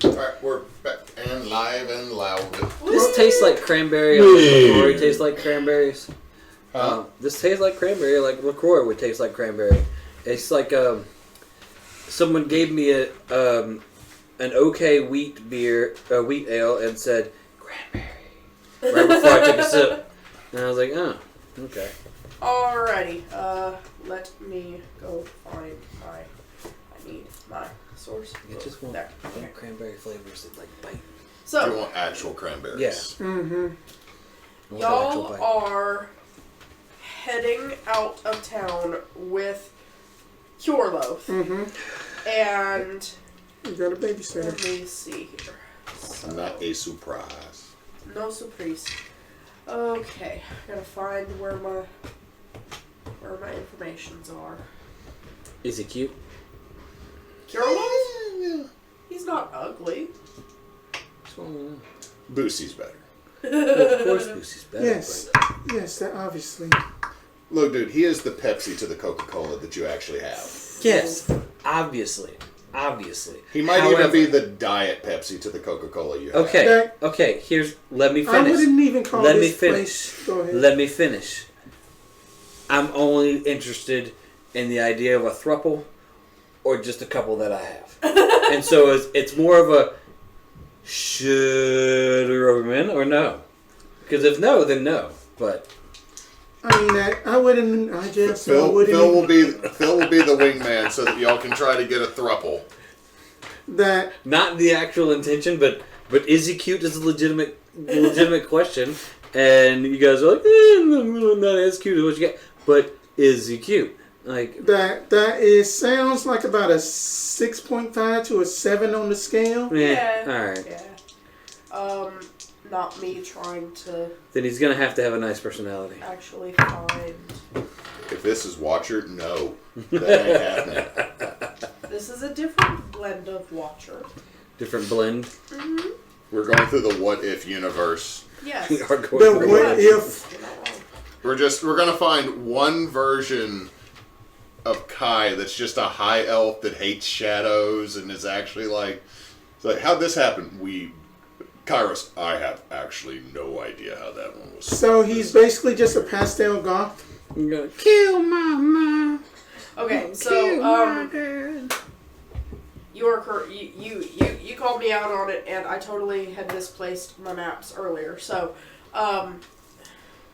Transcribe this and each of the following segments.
Alright, we're back and live and loud. This tastes like cranberry. LaCroix tastes like cranberries. This tastes like cranberry, like LaCroix would taste like cranberry. It's like someone gave me an okay wheat beer, wheat ale, and said cranberry right before I took a sip, and I was like, oh, okay. Alrighty, let me go find I need my source. I just want Okay. cranberry flavors that like bite. So You want actual cranberries. Yes. Mm-hmm. Y'all are heading out of town with Cureloaf. Mm-hmm. And You got a babysitter. let me see here. So, Not a surprise. no surprise. Okay, gotta find where my informations are. Is he cute? Cureloaf? He's not ugly. Boosie's better. Of course, Boosie's better. Yes. Yes, that obviously. Look, dude, he is the Pepsi to the Coca-Cola that you actually have. Yes, obviously. He might However, even be the diet Pepsi to the Coca-Cola you have. Okay. Let me I finish. wouldn't even call Let this me finish. place. Go ahead. Let me finish. I'm only interested in the idea of a throuple or just a couple that I have. And so it's more of a should we rub them in or no? Because if no, then no. But I mean, I wouldn't. I just. I Phil wouldn't will be the wingman so that y'all can try to get a thruple. That. not the actual intention, but is he cute is a legitimate question. And you guys are like, not as cute as what you get. But is he cute? Like That sounds like about a 6.5 to a 7 on the scale. Yeah. All right. Yeah. Not me trying to Then he's gonna have to have a nice personality. actually find. If this is Watcher, no. That ain't happening. This is a different blend of Watcher. Different blend. Mm-hmm. We're going through the what if universe. Yes. We are going The through what it. if? We're gonna find one version of Kai that's just a high elf that hates shadows and is actually like, it's like, how'd this happen? Kairos, I have actually no idea how that one was. So he's basically just a pastel goth. I'm gonna kill my mom. Okay, so you are you called me out on it, and I totally had misplaced my maps earlier. So,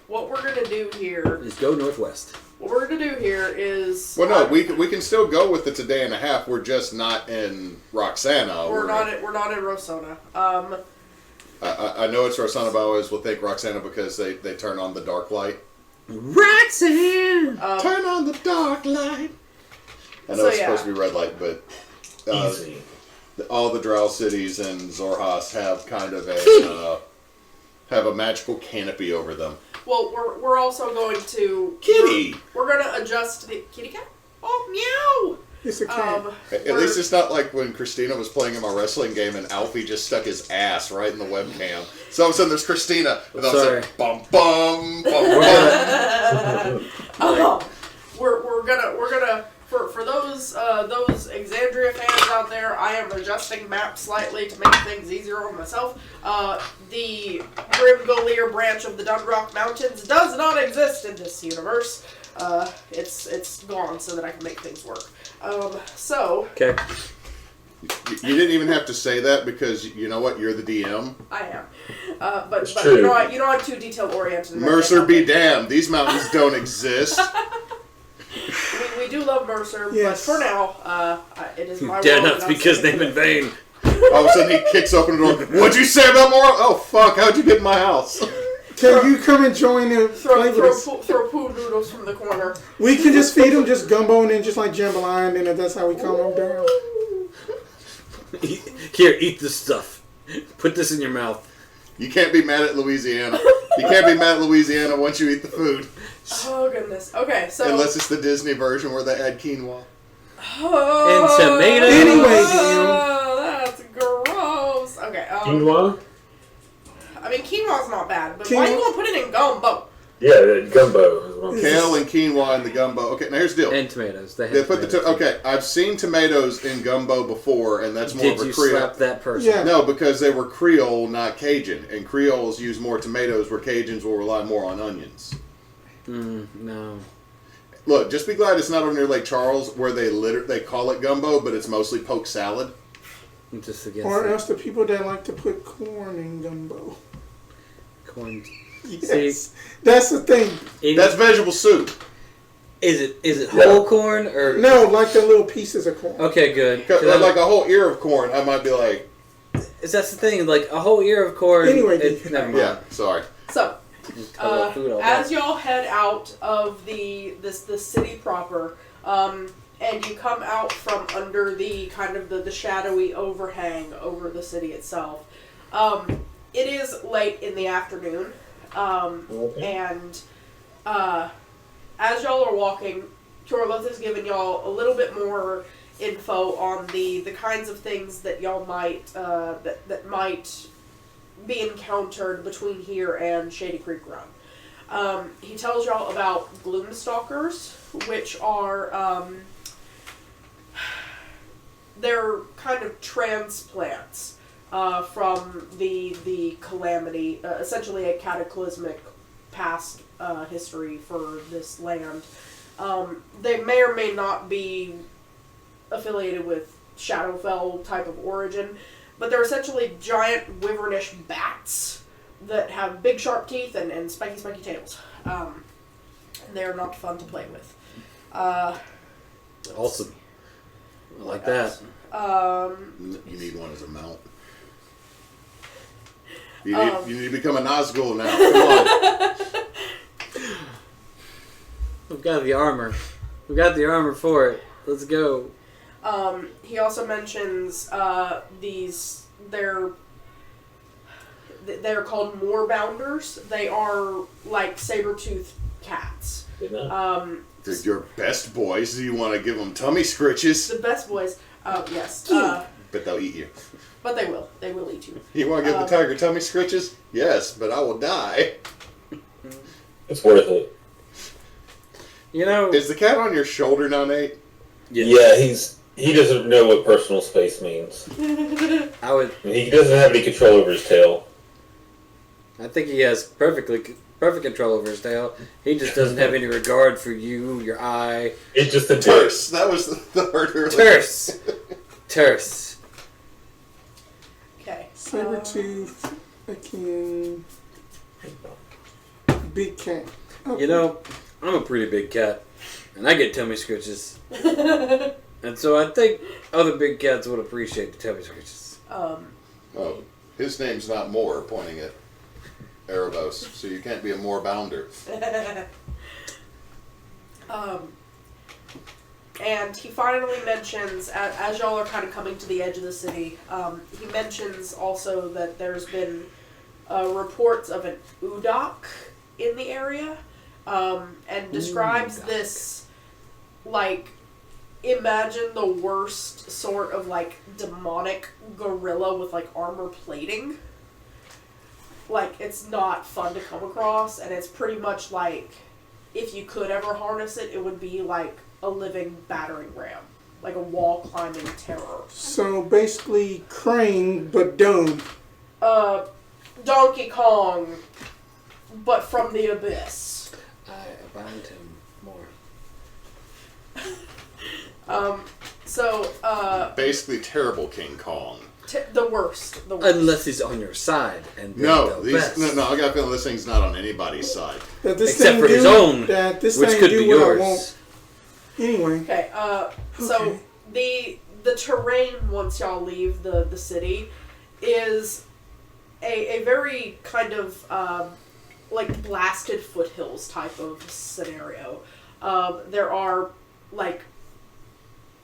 what we're gonna do here? Just go northwest. What we're gonna do here is. Well, no, we can still go with it's a day and a half. We're just not in Roxana. We're not in Rosona. I know it's Roxana, but I always will think Roxana because they turn on the dark light. Roxanne! Turn on the dark light. I know it's supposed to be red light, but all the drow cities and Xhoras have kind of a magical canopy over them. Well, we're also going to Kitty. We're gonna adjust the kitty cat. Oh, meow! It's a cat. At least it's not like when Christina was playing in my wrestling game and Alfie just stuck his ass right in the webcam. So all of a sudden there's Christina, and all of a sudden, bum bum bum bum. We're gonna for those Exandria fans out there, I am adjusting maps slightly to make things easier on myself. The Grimgolier branch of the Dundrock Mountains does not exist in this universe. It's gone so that I can make things work. Okay. You didn't even have to say that because you know what? You're the DM. I am. But you know I'm too detail oriented. Mercer be damned. These mountains don't exist. We do love Mercer, Yes. but for now, it is my Dare world. not speak his name in vain. All of a sudden he kicks open the door. What'd you say about Moro? Oh fuck! How'd you get in my house? Can you come and join and play with us? Throw poo noodles from the corner. We can just feed them just gumbo and then just like jambalaya, and then that's how we calm them down. Here, eat this stuff. Put this in your mouth. You can't be mad at Louisiana. You can't be mad at Louisiana once you eat the food. Oh goodness. Okay, so Unless it's the Disney version where they add quinoa. And tomatoes. Anyway, that's gross. Okay. Quinoa? I mean, quinoa's not bad, but why are you gonna put it in gumbo? Yeah, the gumbo. Is what I'm Kale and quinoa in the gumbo. Okay, now here's the deal. And tomatoes. They put the okay. I've seen tomatoes in gumbo before, and that's more Did of a you Creole. slap that person? Yeah. No, because they were Creole, not Cajun, and Creoles use more tomatoes, where Cajuns will rely more on onions. No. Look, just be glad it's not over near Lake Charles, where they call it gumbo, but it's mostly poke salad. I'm just against Or it. else the people that like to put corn in gumbo. Corn. Yes. See, That's the thing. That's vegetable soup. Is it whole corn or No, like the little pieces of corn. Okay, good. Like a whole ear of corn, I might be like, That's the thing. Like a whole ear of corn. Anyway, never mind. yeah, sorry. So, Cut off food all as day. y'all head out of the city proper, and you come out from under the kind of the shadowy overhang over the city itself, it is late in the afternoon, and as y'all are walking, Torleth has given y'all a little bit more info on the kinds of things that y'all might that might be encountered between here and Shady Creek Run. He tells y'all about gloomstalkers, which are they're kind of transplants from the calamity, essentially a cataclysmic past history for this land. They may or may not be affiliated with Shadowfell type of origin, but they're essentially giant wyvernish bats that have big sharp teeth and spiky tails. And they're not fun to play with. Awesome. I like that. You need one as a mount. You need to become a Nazgul now. Come on. We've got the armor. We got the armor for it. Let's go. He also mentions they're called moorbounders. They are like saber-toothed cats. They're your best boys. Do you want to give them tummy scritches? The best boys. Yes. But they'll eat you. But they will. They will eat you. You want to give the tiger tummy scritches? Yes, but I will die. It's worth it. You know, Is the cat on your shoulder now, Nate? Yeah, he doesn't know what personal space means. I would. He doesn't have any control over his tail. I think he has perfect control over his tail. He just doesn't have any regard for you, your eye. It's just a Terse. That was the word earlier. Terse. Okay. Saber-tooth, again, big cat. Okay. You know, I'm a pretty big cat, and I get tummy scratches. And so I think other big cats would appreciate the tummy scratches. Oh, his name's not Moore, pointing at Erebos, so you can't be a Moore bounder. And he finally mentions, as y'all are kind of coming to the edge of the city, he mentions also that there's been reports of an Udok in the area, and describes this, like, imagine the worst sort of, like, demonic gorilla with, like, armor plating. Like, it's not fun to come across, and it's pretty much like, if you could ever harness it, it would be like a living battering ram. Like a wall-climbing terror. So basically, Crane, but dumb. Donkey Kong, but from the abyss. I bind him more. Basically, terrible King Kong. The worst. Unless he's on your side. And No, the best. no, I got a feeling this thing's not on anybody's side. Except for his own, which could be yours. Anyway. Okay, so the terrain once y'all leave the city is a very kind of like blasted foothills type of scenario. There are like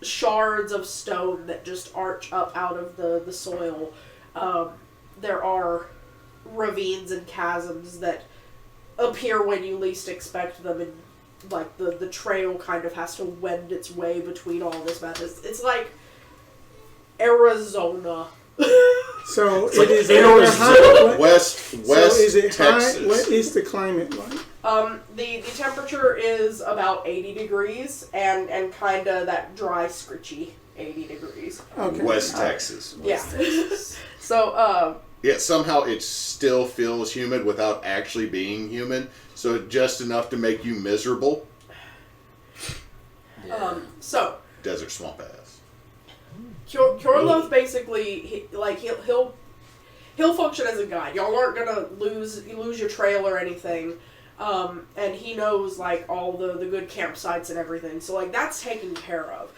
shards of stone that just arch up out of the soil. There are ravines and chasms that appear when you least expect them, and like the trail kind of has to wend its way between all this madness. It's like Arizona. So It's it like is Arizona. West so is it Texas. high? What is the climate like? The temperature is about 80 degrees and kind of that dry, scritchy 80 degrees. Okay. West Texas. Yeah. So, Yeah, somehow it still feels humid without actually being humid, so just enough to make you miserable. Yeah. So Desert swamp ass. Kurloth basically, he'll function as a guide. Y'all aren't gonna lose your trail or anything. And he knows, like, all the good campsites and everything. So, like, that's taken care of.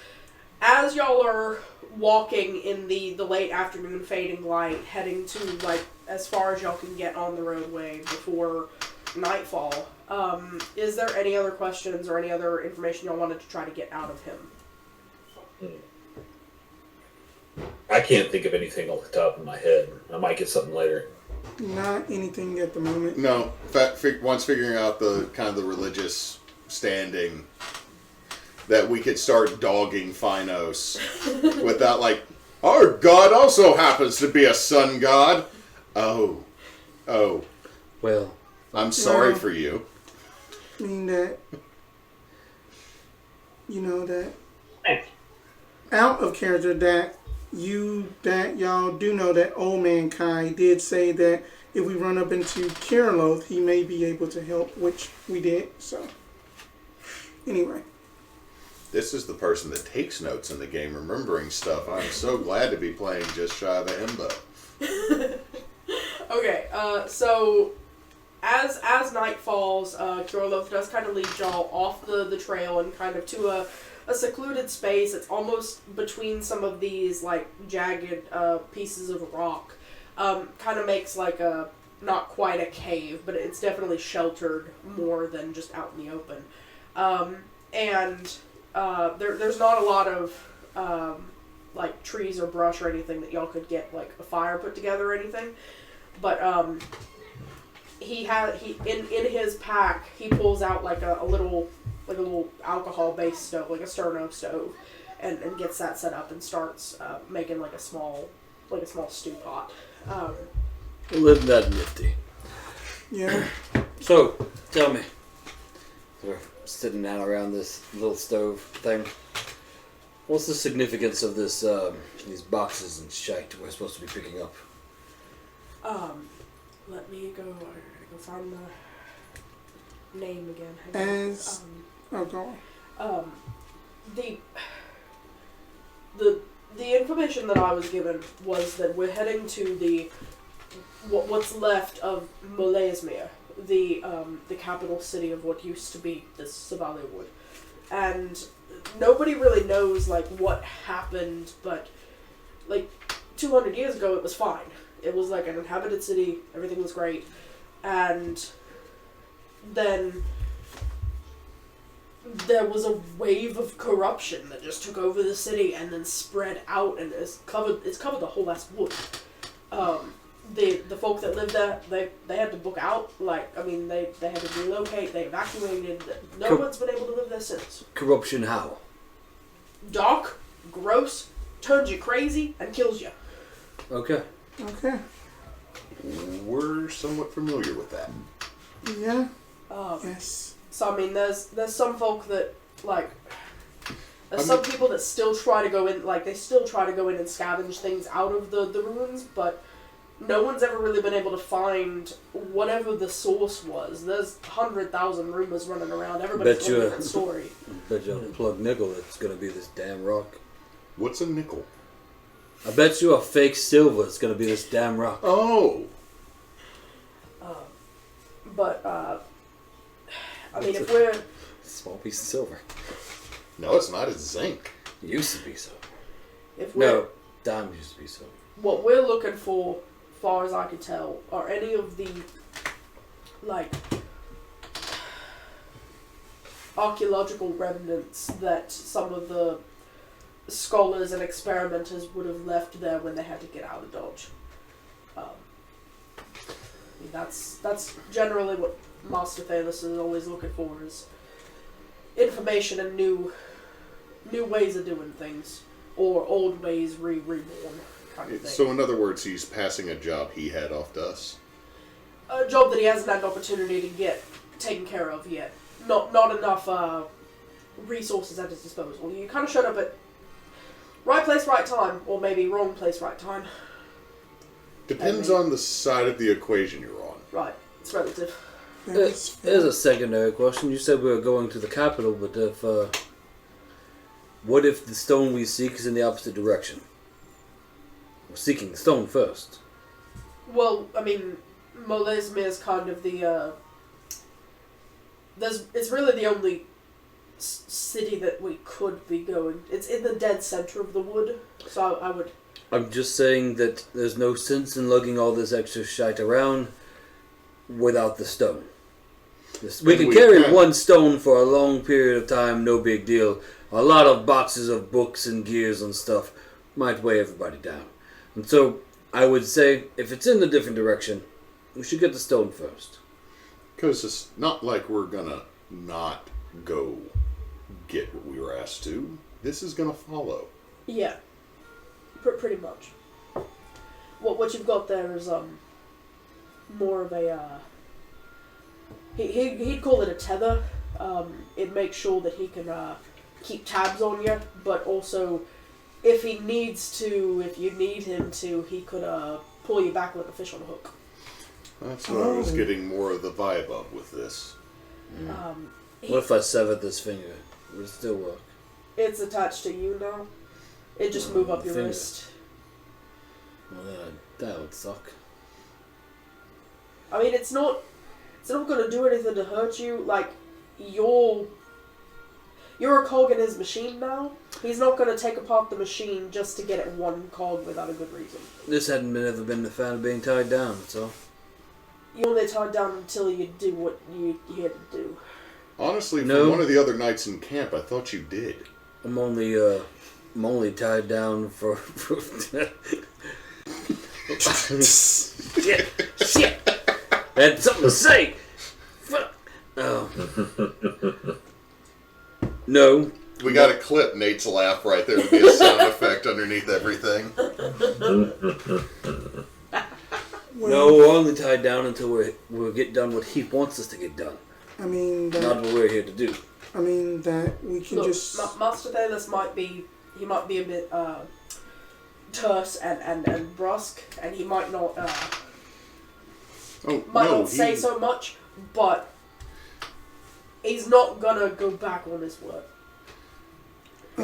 As y'all are walking in the late afternoon fading light, heading to, like, as far as y'all can get on the roadway before nightfall, is there any other questions or any other information y'all wanted to try to get out of him? I can't think of anything off the top of my head. I might get something later. Not anything at the moment. No, once figuring out the kind of the religious standing, that we could start dogging Phinos without, like, our god also happens to be a sun god. Oh. Well, I'm sorry Well, for you. I mean that, that out of character that y'all do know that old man Kai did say that if we run up into Kurloth, he may be able to help, which we did. So, anyway. This is the person that takes notes in the game, remembering stuff. I'm so glad to be playing just shy of a himbo. Okay, so as night falls, Kurloth does kind of lead y'all off the trail and kind of to a secluded space. It's almost between some of these, like, jagged pieces of rock. Kind of makes, like, not quite a cave, but it's definitely sheltered more than just out in the open. There's not a lot of, like, trees or brush or anything that y'all could get, like, a fire put together or anything. But, in his pack, he pulls out, like, a little alcohol-based stove, like a sterno stove, and gets that set up and starts making, like, a small stew pot. isn't that nifty? Yeah. So, tell me. We're sitting down around this little stove thing. What's the significance of this, these boxes and shite we're supposed to be picking up? Let me go find the name again. Go on. The information that I was given was that we're heading to what's left of Molesmere, the capital city of what used to be the Savali Wood, and nobody really knows, like, what happened, but, like, 200 years ago it was fine. It was like an inhabited city, everything was great, and then there was a wave of corruption that just took over the city and then spread out, and it's covered the whole last wood. The folk that lived there, they had to book out. Like, I mean, they had to relocate, they evacuated. No one's been able to live there since. Corruption how? Dark, gross, turns you crazy, and kills you. Okay. Okay. We're somewhat familiar with that. Yeah. Yes. So, I mean, there's some folk that, like, some people that still try to go in, like, they still try to go in and scavenge things out of the ruins, but no one's ever really been able to find whatever the source was. There's 100,000 rumors running around. Everybody's got a different story. Bet you a plug nickel it's gonna be this damn rock. What's a nickel? I bet you a fake silver it's gonna be this damn rock. Oh! I mean, if we're... Small piece of silver. No, it's not. It's zinc. It used to be so. If we're... No, diamond used to be so. What we're looking for, as far as I can tell, are any of the, like, archaeological remnants that some of the scholars and experimenters would have left there when they had to get out of Dodge. I mean, that's generally what Master Thalos is always looking for, is information and new ways of doing things, or old ways reborn. Kind of thing. So, in other words, he's passing a job he had off to us. A job that he hasn't had an opportunity to get taken care of yet. Not enough resources at his disposal. You kind of showed up at right place, right time, or maybe wrong place, right time. Depends on the side of the equation you're on. Right, it's relative. There's a secondary question. You said we were going to the capital, but what if the stone we seek is in the opposite direction? We're seeking the stone first. Well, I mean, Molesme is kind of the it's really the only city that we could be going. It's in the dead center of the wood, so I would... I'm just saying that there's no sense in lugging all this extra shite around without the stone. We can carry one stone for a long period of time, no big deal. A lot of boxes of books and gears and stuff might weigh everybody down. And so, I would say, if it's in a different direction, we should get the stone first. Because it's not like we're gonna not go get what we were asked to. This is gonna follow. Yeah. Pretty much. What you've got there is more of a he'd call it a tether. It makes sure that he can keep tabs on you, but also if he needs to, if you need him to, he could pull you back like a fish on a hook. That's what I was getting more of the vibe of with this. What if I severed this finger? Would it still work? It's attached to you now. It just move up your finger. wrist. Well, that would suck. I mean, it's not going to do anything to hurt you. Like, you're a cog in his machine now. He's not going to take apart the machine just to get at one cog without a good reason. This hadn't ever been a fan of being tied down, so... You only tied down until you do what you had to do. Honestly, from one of the other nights in camp, I thought you did. I'm only tied down for shit. I had something to say. Fuck. Oh. No. We got to clip Nate's laugh right there to be a sound effect underneath everything. No, we're only tied down until we'll get done what he wants us to get done. I mean, not what we're here to do. I mean that we can just. Master Thalos might be a bit terse and brusque, and he might not say so much, but he's not gonna go back on his word.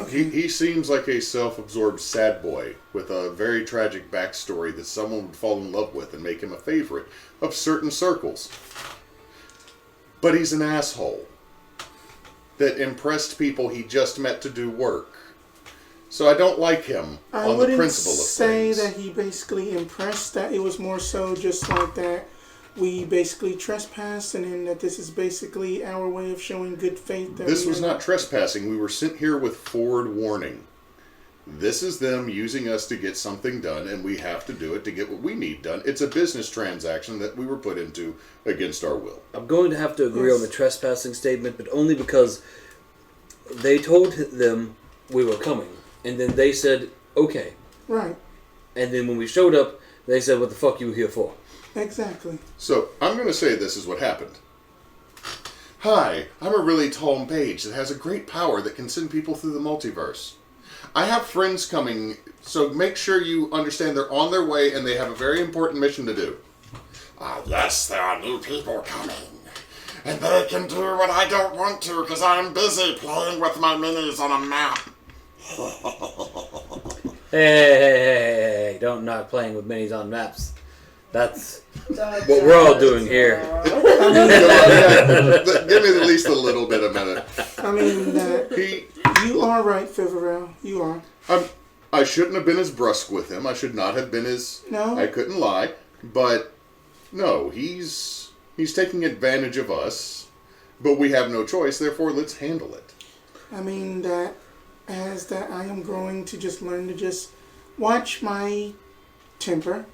He seems like a self-absorbed sad boy with a very tragic backstory that someone would fall in love with and make him a favorite of certain circles. But he's an asshole that impressed people he just met to do work. So I don't like him on the principle of things. I wouldn't say that he basically impressed. That it was more so just like that we basically trespassed, and then that this is basically our way of showing good faith. That this was not trespassing. We were sent here with forward warning. This is them using us to get something done, and we have to do it to get what we need done. It's a business transaction that we were put into against our will. I'm going to have to agree on the trespassing statement, but only because they told them we were coming, and then they said, okay. Right. And then when we showed up, they said, what the fuck you here for? Exactly. So, I'm going to say this is what happened. Hi, I'm a really tall mage that has a great power that can send people through the multiverse. I have friends coming, so make sure you understand they're on their way and they have a very important mission to do. Yes, there are new people coming. And they can do what I don't want to because I'm busy playing with my minis on a map. Hey, don't knock playing with minis on maps. That's what we're all doing here. Give me at least a little bit a minute. I mean, you are right, Fil'verl. You are. I shouldn't have been as brusque with him. I should not have been as... No. I couldn't lie. But, no, he's taking advantage of us. But we have no choice, therefore let's handle it. I mean, I am growing to just learn to just watch my temper.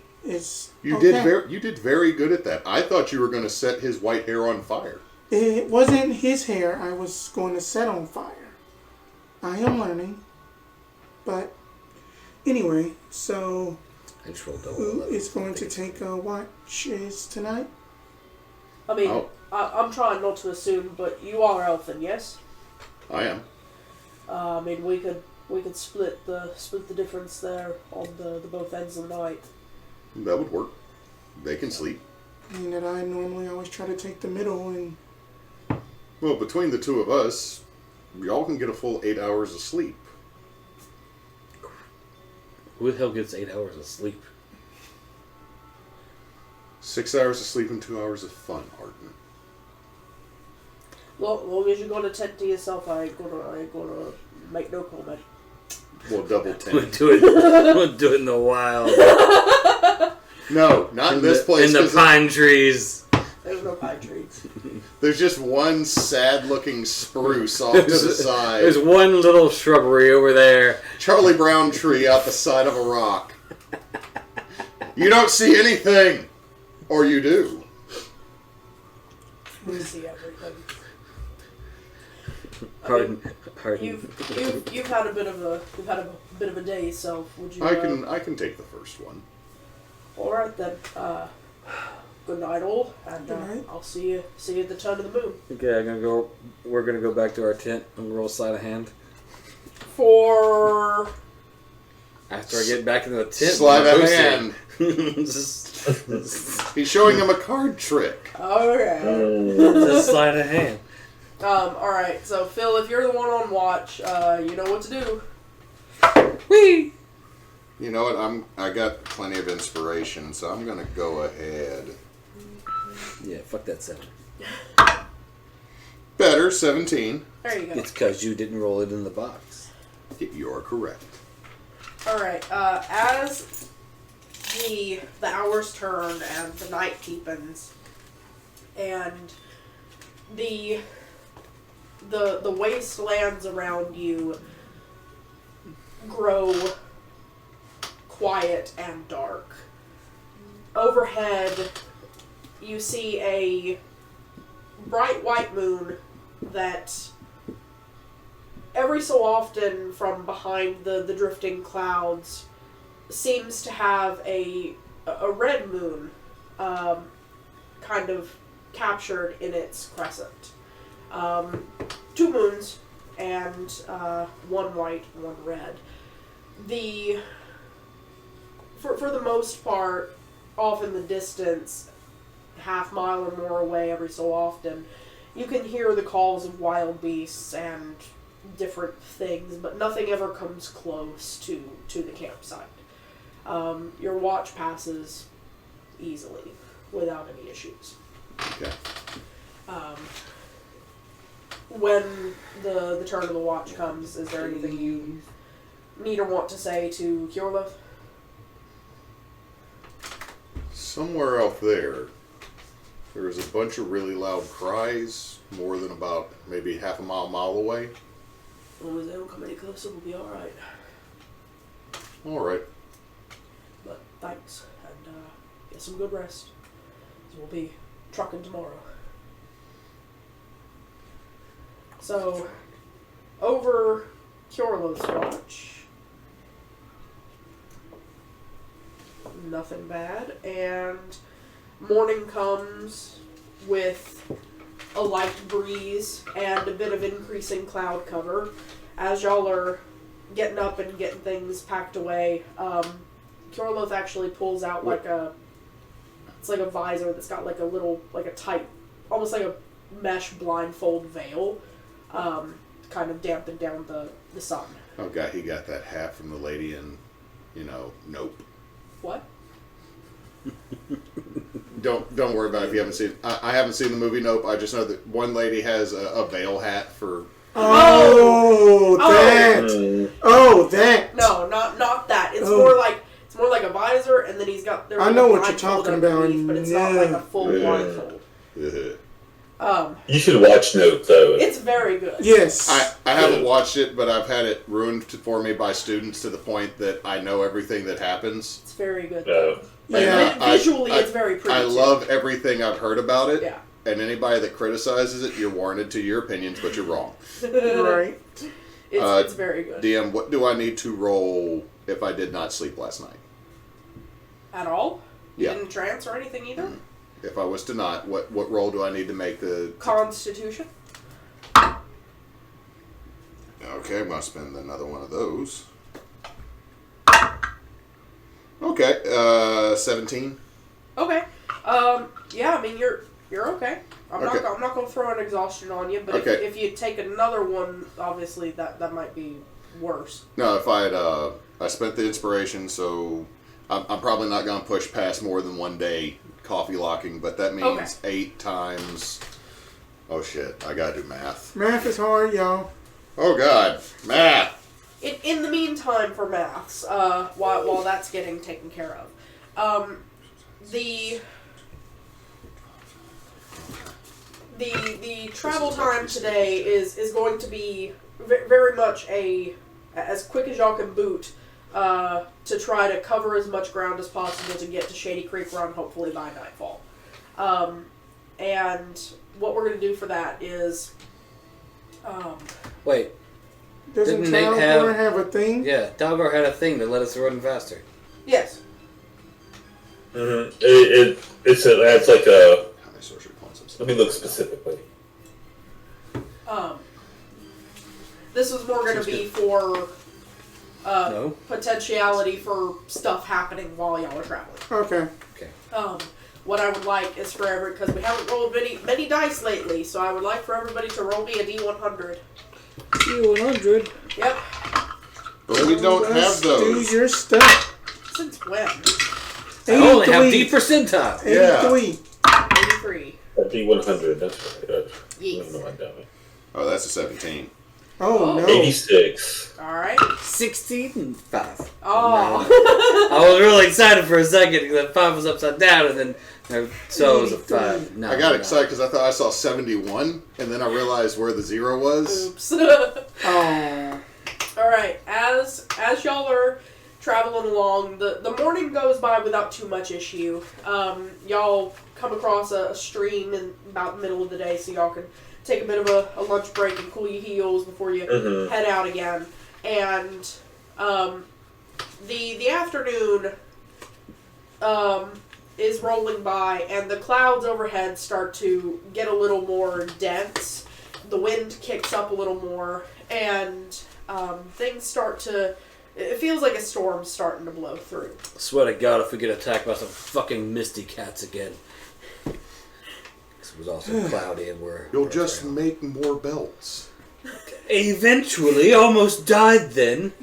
You did very good at that. I thought you were going to set his white hair on fire. It wasn't his hair I was going to set on fire. I am learning. But anyway, so who is going to take watches tonight? I mean, I'm trying not to assume, but you are elfin, yes? I am. I mean, we could split the difference there on the both ends of the night. That would work. They can sleep. And that I normally always try to take the middle and... Well, between the two of us, y'all can get a full 8 hours of sleep. Who the hell gets 8 hours of sleep? 6 hours of sleep and 2 hours of fun, Arten. Long as you're gonna tend to yourself, I ain't gonna make no comment. We'll double 10. We'll do it in the wild. No, not in this place. In the pine trees. There's no pine trees. There's just one sad-looking spruce off to the side. There's one little shrubbery over there. Charlie Brown tree out the side of a rock. You don't see anything! Or you do. We see everything. Pardon. You've had a bit of a day, so would you? I can take the first one. All right then. Good night, all, and Good night. I'll see you at the turn of the moon. Okay, we're gonna go back to our tent and roll sleight of hand. For After I get back into the tent. Sleight of hand. Just He's showing him a card trick. all right. sleight of hand. All right. So Phil, if you're the one on watch, you know what to do. Whee! You know what? I got plenty of inspiration, so I'm gonna go ahead. Yeah, fuck that 7. Better, 17. There you go. It's because you didn't roll it in the box. You're correct. All right. As the hours turn and the night deepens, and the wastelands around you grow quiet and dark. Overhead, you see a bright white moon that every so often from behind the drifting clouds seems to have a red moon kind of captured in its crescent. 2 moons and one white, one red. For the most part, off in the distance, half mile or more away every so often, you can hear the calls of wild beasts and different things, but nothing ever comes close to the campsite. Your watch passes easily, without any issues. Okay. When the turn of the watch comes, is there anything you need or want to say to Kjorlov? Somewhere out there was a bunch of really loud cries, more than about maybe half a mile away. As long as they don't come any closer, we'll be alright. Alright. But thanks, and get some good rest. 'Cause we'll be trucking tomorrow. So, over Kjorlov's watch, nothing bad, and morning comes with a light breeze and a bit of increasing cloud cover. As y'all are getting up and getting things packed away, Kjorlov actually pulls out it's like a visor that's got like a little, like a tight, almost like a mesh blindfold veil, kind of dampen down the sun. Oh god, he got that hat from the lady in, Nope. What? Don't worry about it if you haven't seen. I haven't seen the movie Nope. I just know that one lady has a veil hat for. That. No, not that. It's more like a visor, and then he's got. I know what you're talking about, but it's not like a full blindfold. You should watch Nope, though. It's very good. Yes. I haven't watched it, but I've had it ruined for me by students to the point that I know everything that happens. It's very good. Yeah. Visually, it's very pretty. I love everything I've heard about it. Yeah. And anybody that criticizes it, you're warranted to your opinions, but you're wrong. Right. It's very good. DM, what do I need to roll if I did not sleep last night? At all? You Yeah. didn't trance or anything either? If I was to not, what roll do I need to make the... Constitution. Okay, I'm going to spend another one of those. Okay, 17. Okay. Yeah, I mean, you're okay. I'm Okay. not going to throw an exhaustion on you, but Okay. if you take another one, obviously that might be worse. No, if I had, I spent the inspiration, so I'm probably not going to push past more than 1 day coffee locking, but that means 8 times... Oh shit, I got to do math. Math is hard, y'all. Oh god, math! In the meantime, for maths, while that's getting taken care of, the travel time today is going to be very much as quick as y'all can boot, to try to cover as much ground as possible to get to Shady Creek Run, hopefully by nightfall. And what we're going to do for that is... Wait. Doesn't Didn't Nate Tal'gor have a thing? Yeah, Tal'gor had a thing that let us run faster. Yes. Mm-hmm. It's like a... How many sorcery points? Let me look specifically. This was more going to be for No. potentiality for stuff happening while y'all are traveling. Okay. What I would like is for because we haven't rolled many dice lately, so I would like for everybody to roll me a D100. D100? Yep. But we don't have those. Do your stuff. Since when? I only have D percentile. 83. 83. A D100, that's right. Yes. No, I don't. Oh, that's a 17. Oh, no. 86. Alright. 16 and 5. Oh. I was really excited for a second because that 5 was upside down and then... So it was a 5. No, I got excited because I thought I saw 71, and then I realized where the 0 was. Oops. Oh. Alright, as y'all are traveling along, the morning goes by without too much issue. Y'all come across a stream in about the middle of the day, so y'all can take a bit of a lunch break and cool your heels before you head out again. And the afternoon is rolling by, and the clouds overhead start to get a little more dense. The wind kicks up a little more, and things start to... It feels like a storm's starting to blow through. Swear to God, if we get attacked by some fucking misty cats again. It was also cloudy and You'll just make more belts. Eventually, almost died then.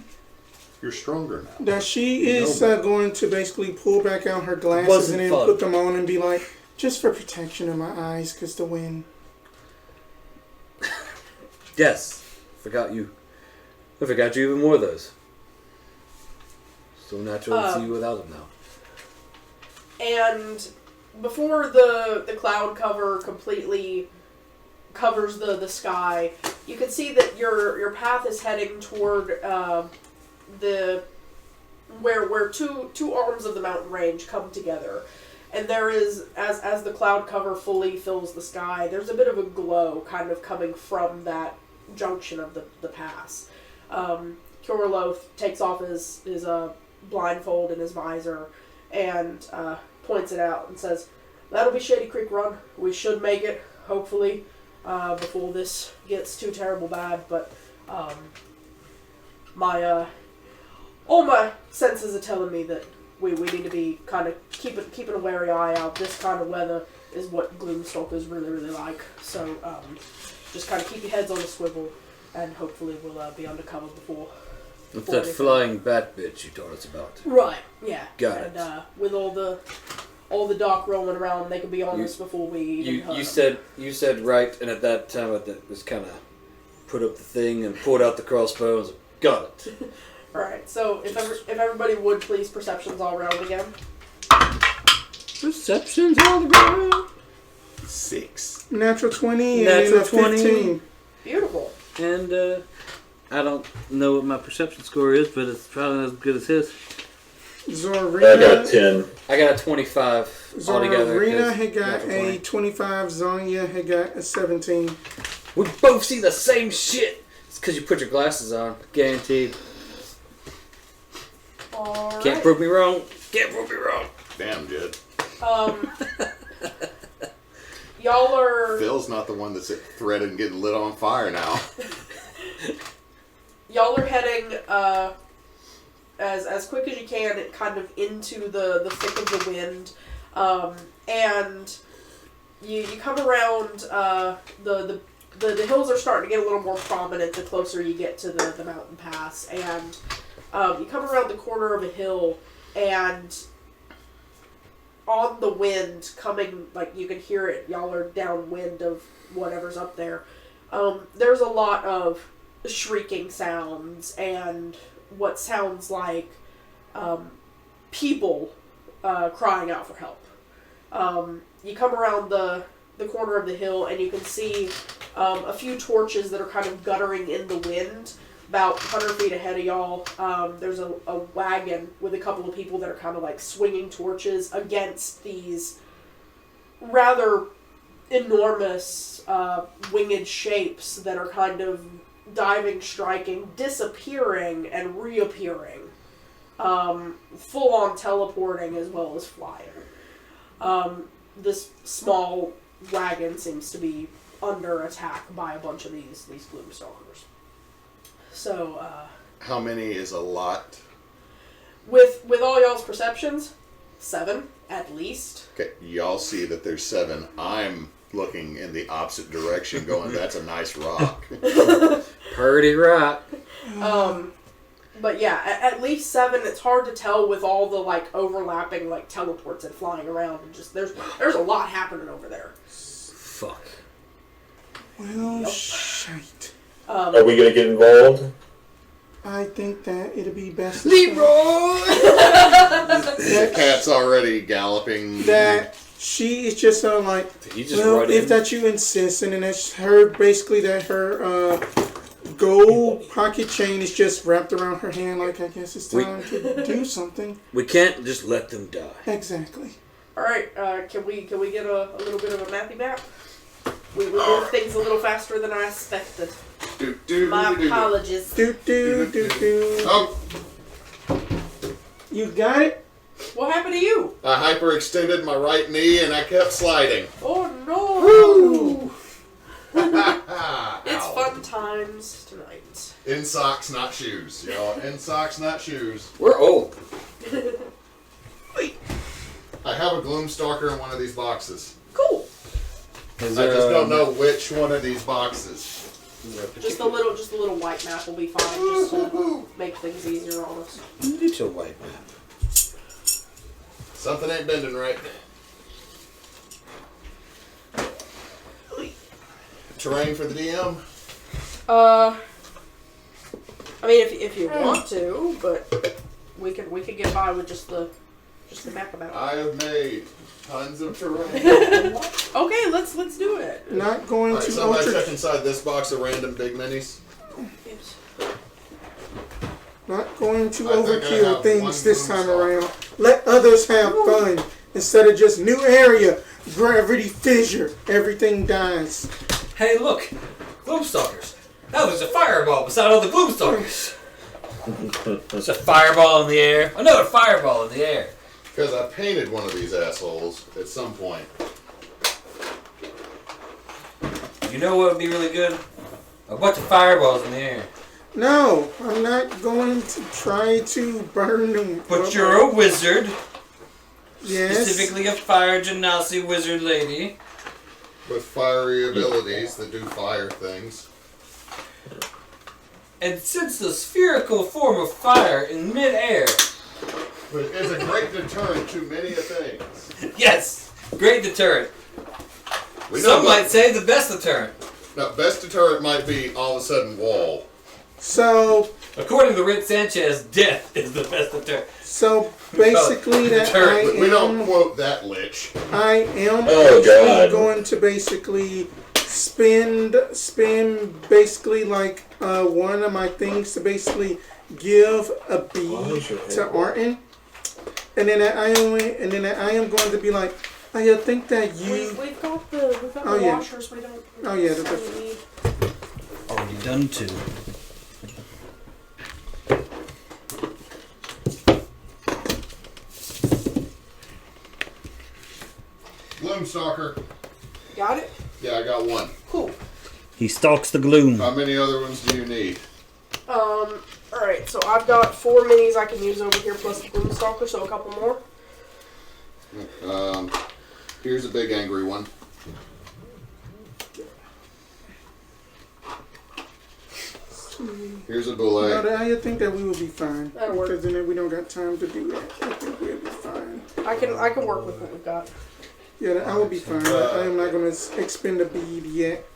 You're stronger now. Now she is going to basically pull back out her glasses and then put them on and be like, just for protection of my eyes, because the wind. Yes. Forgot you. I forgot you even more of those. So natural to see you without them now. And before the cloud cover completely covers the sky, you can see that your path is heading toward the where two arms of the mountain range come together. And there is, as the cloud cover fully fills the sky, there's a bit of a glow kind of coming from that junction of the pass. Kyorloth takes off his blindfold and his visor and points it out and says, "That'll be Shady Creek Run. We should make it, hopefully, before this gets too terrible bad, but all my senses are telling me that we need to be kind of keeping a wary eye out. This kind of weather is what Gloomstalkers really, really like. So just kind of keep your heads on the swivel, and hopefully we'll be undercover before It's that flying bat bitch you told us about. Right, yeah. Got it. it. With all the dark rolling around, they could be on us before we even heard you said right, and at that time I was kind of put up the thing and pulled out the crossbow and got it. Alright, so if everybody would please perceptions all around again. Perceptions all around. 6. Natural 20 Natural and 20. 15. Beautiful. And I don't know what my perception score is, but it's probably not as good as his. Zorina. I got 10. I got a 25 altogether. Zorina had got a 25. Zhonya had got a 17. We both see the same shit. It's because you put your glasses on. Guaranteed. Alright. Can't prove me wrong. Can't prove me wrong. Damn, Jed. Y'all are... Phil's not the one that's threatened getting lit on fire now. Y'all are heading as quick as you can, kind of into the thick of the wind, and you come around. The hills are starting to get a little more prominent the closer you get to the mountain pass, and you come around the corner of a hill, and on the wind coming, like you can hear it. Y'all are downwind of whatever's up there. There's a lot of shrieking sounds and what sounds like people crying out for help. You come around the corner of the hill and you can see a few torches that are kind of guttering in the wind about 100 feet ahead of y'all. There's a wagon with a couple of people that are kind of like swinging torches against these rather enormous winged shapes that are kind of diving, striking, disappearing, and reappearing. Full-on teleporting as well as flying. This small wagon seems to be under attack by a bunch of these gloomstalkers. So, how many is a lot? With all y'all's perceptions, 7 at least. Okay, y'all see that there's 7. I'm looking in the opposite direction, going, "That's a nice rock." Purdy rock. But yeah, at least 7. It's hard to tell with all the like overlapping like teleports and flying around, and just there's a lot happening over there. Fuck. Well, Yep. shite. Are we gonna get involved? I think that it'd be best. Leroy! The cat's already galloping. That she is just like, He just well, run if in. that you insist, and then that's her, basically that her gold pocket chain is just wrapped around her hand, like, I guess it's time to do something. We can't just let them die. Exactly. All right, can we get a little bit of a mappy map? We did things a little faster than I expected. My apologies. Do. Oh, You got it? What happened to you? I hyperextended my right knee and I kept sliding. Oh no! It's Ow. fun times tonight. In socks, not shoes, y'all. In socks, not shoes. We're old. I have a Gloomstalker in one of these boxes. Cool. I just don't know which one of these boxes. Just a little white map will be fine, just to make things easier on us. It's a white map. Something ain't bending right. Terrain for the DM? I mean, if you want to, but we could get by with just the map about. I have made tons of terrain. Okay, let's do it. Not going Alright, to somebody ultra. check inside this box of random big minis. Yes. Not going to I think I overkill have things one this time Gloomstalker. around. Let others have fun instead of just new area, gravity fissure, everything dies. Hey, look! Gloomstalkers! Now there's a fireball beside all the Gloomstalkers! There's a fireball in the air. Another fireball in the air. Because I painted one of these assholes at some point. You know what would be really good? A bunch of fireballs in the air. No, I'm not going to try to burn them. But you're a wizard. Yes. Specifically a fire genasi wizard lady. With fiery abilities that do fire things. And since the spherical form of fire in midair, But it is a great deterrent to many a things. yes, great deterrent. We know Some what- might say the best deterrent. Now, best deterrent might be all of a sudden wall. So According to Rick Sanchez, death is the best deterrent. basically that Deterrent, I But we don't am, quote that lich. I am Oh, actually God. going to basically spend basically like one of my things to basically give a bead to Arten, and then I am going to be like, I think that you. We've got the Oh, yeah. washers. We don't. Oh, yeah, really need. Already done too. Look, Gloomstalker. Got it? Yeah, I got one. Cool. He stalks the gloom. How many other ones do you need? Alright, so I've got 4 minis I can use over here plus the Gloomstalker, so a couple more. Here's a big angry one. Here's a bullet. No, I think that we will be fine. That'll work. Because then we don't got time to do that. I think we'll be fine. I can work with what we've got. Yeah, I will be fine. I am not going to expend a bead yet.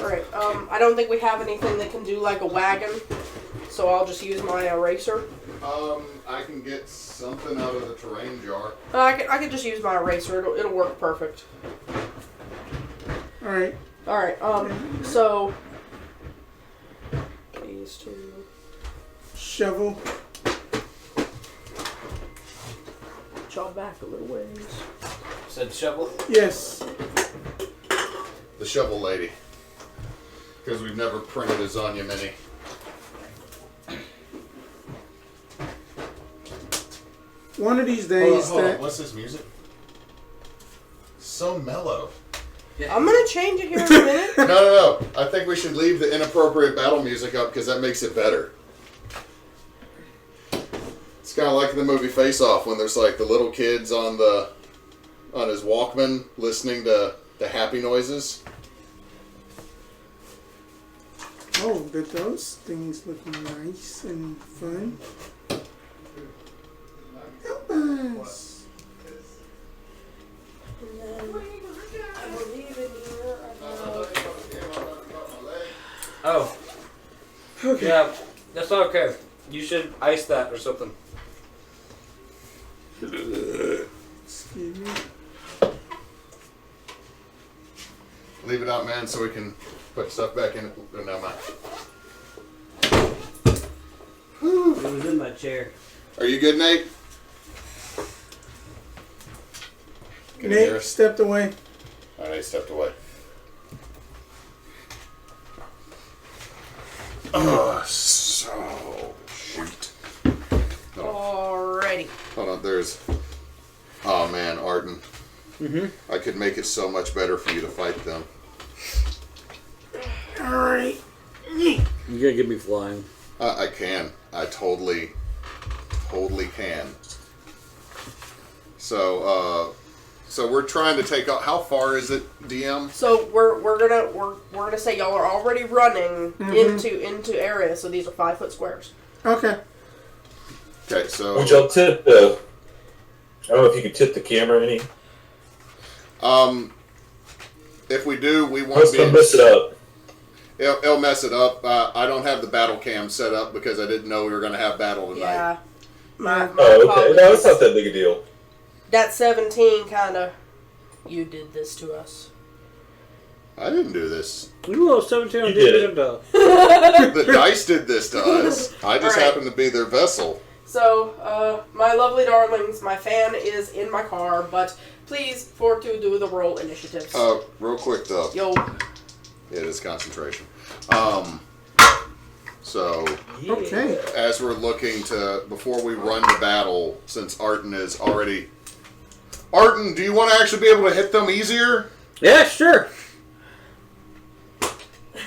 Alright, I don't think we have anything that can do like a wagon, so I'll just use my eraser. I can get something out of the terrain jar. I can just use my eraser. It'll work perfect. Alright. Alright, so these two. Shovel. Chop back a little ways. Said shovel? Yes. The shovel lady. Because we've never printed a Zhonya mini. One of these days Hold on. that... What's this music? So mellow. I'm gonna change it here in a minute. No. I think we should leave the inappropriate battle music up because that makes it better. It's kind of like in the movie Face Off when there's like the little kids on his Walkman listening to the happy noises. Oh, but those things look nice and fun. Help us. And then I believe in here Oh. Okay. Yeah, that's not okay. You should ice that or something. Excuse me. Leave it out, man, so we can put stuff back in it. Oh, no, mind. It was in my chair. Are you good, Nate? Can you hear Nate us? stepped away. All right, he stepped away. Oh, so shoot. already. Hold on, there's. Oh man, Arten. I could make it so much better for you to fight them. Alright. You gotta get me flying. I can. I totally can. So we're trying to take out. How far is it, DM? So we're gonna say y'all are already running into areas. So these are 5-foot squares. Okay. Okay, so Would y'all tip the... I don't know if you could tip the camera any. if we do, we won't Let's be. not mess it up. It'll mess it up. I don't have the battle cam set up because I didn't know we were going to have battle tonight. Yeah. My Oh, okay. apologies. No, it's not that big a deal. That 17 kind of. You did this to us. I didn't do this. You rolled 17 on You did Division it. though. The dice did this to us. I just All right. happened to be their vessel. So, my lovely darlings, my fan is in my car, but please, for to do the roll initiatives. Real quick though. Yo. It is concentration. So Okay. as we're looking to, before we run to battle, since Arten is already... Arten, do you want to actually be able to hit them easier? Yeah, sure.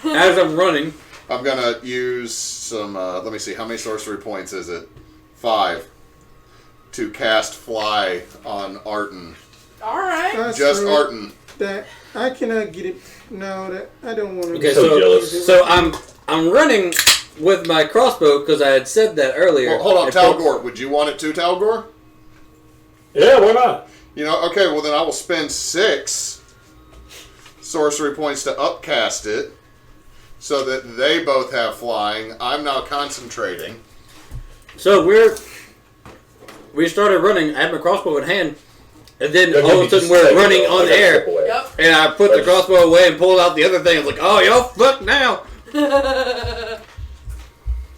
As I'm running. I'm going to use some, let me see, how many sorcery points is it? 5. To cast Fly on Arten. Alright. That's Just true. Arten. That I cannot get it. No, that I don't want to. Okay, So jealous. so I'm running with my crossbow because I had said that earlier. Well, hold on, If Tal'gor. Would you want it too, Tal'gor? Yeah, why not? You know, okay, well then I will spend 6 sorcery points to upcast it so that they both have flying. I'm now concentrating. So we started running. I had my crossbow in hand, and then Don't all give of me a sudden just we're like, running I on gotta air, step away. Yep. and I put the crossbow away and pulled out the other thing. I was like, "Oh, y'all fucked now."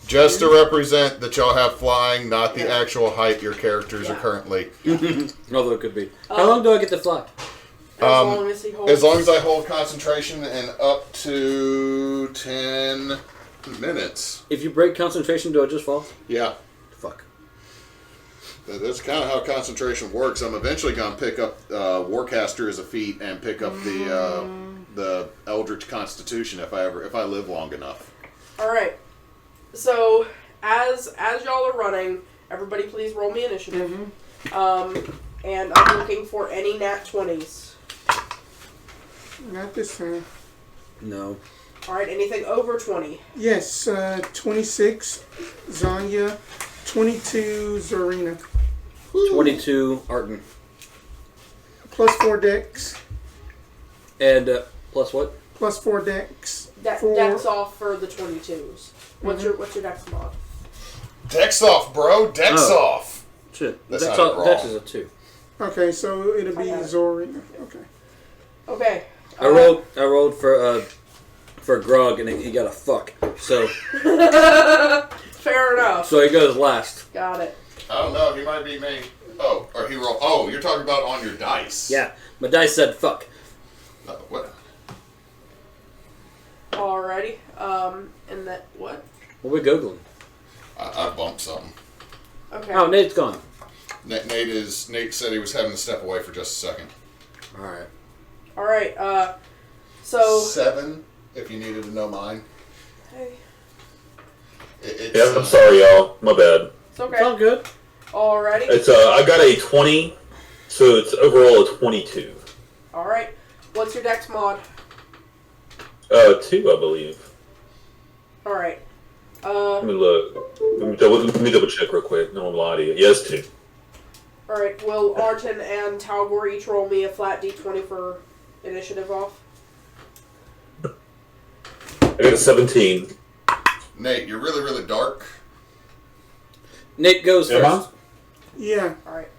Just to represent that y'all have flying, not the actual height your characters are currently. Although it could be. How long do I get to fly? As long as he holds. As long as I hold concentration and up to 10 minutes. If you break concentration, do I just fall? Yeah. Fuck. That's kind of how concentration works. I'm eventually going to pick up Warcaster as a feat and pick up the Eldritch Constitution if I live long enough. All right. So as y'all are running, everybody please roll me initiative. And I'm looking for any nat 20s. Not this time. No. All right. Anything over 20? Yes, 26, Zhonya, 22, Zarina. 22, Arten. Plus 4 dex. And plus what? Plus 4 dex. Dex off for the 22s. What's your dex mod? Dex off, bro. Dex off. Shit. That's Dex, not wrong. Dex is a 2. Okay, so it'll be Zorina. Okay. Okay. I rolled for Grog and he got a fuck. So Fair enough. so he goes last. Got it. I don't know. He might be me. Oh, or he rolled. Oh, you're talking about on your dice. Yeah. My dice said fuck. What? Alrighty. And that what? What are we googling? I bumped something. Okay. Oh, Nate's gone. Nate said he was having to step away for just a second. Alright. Alright, so 7, if you needed to know mine. hey. Yeah, I'm sorry, y'all. My bad. It's okay. It's all good. Alrighty. It's I got a 20, so it's overall a 22. Alright. What's your dex mod? 2, I believe. Alright. Let me look. Let me double check real quick. No one lie to you. Yes, 2. Alright, will Arten and Tal'gor each roll me a flat d20 for initiative off? I got a 17. Nate, you're really, really dark. Nate goes Am first. Yeah. Alright.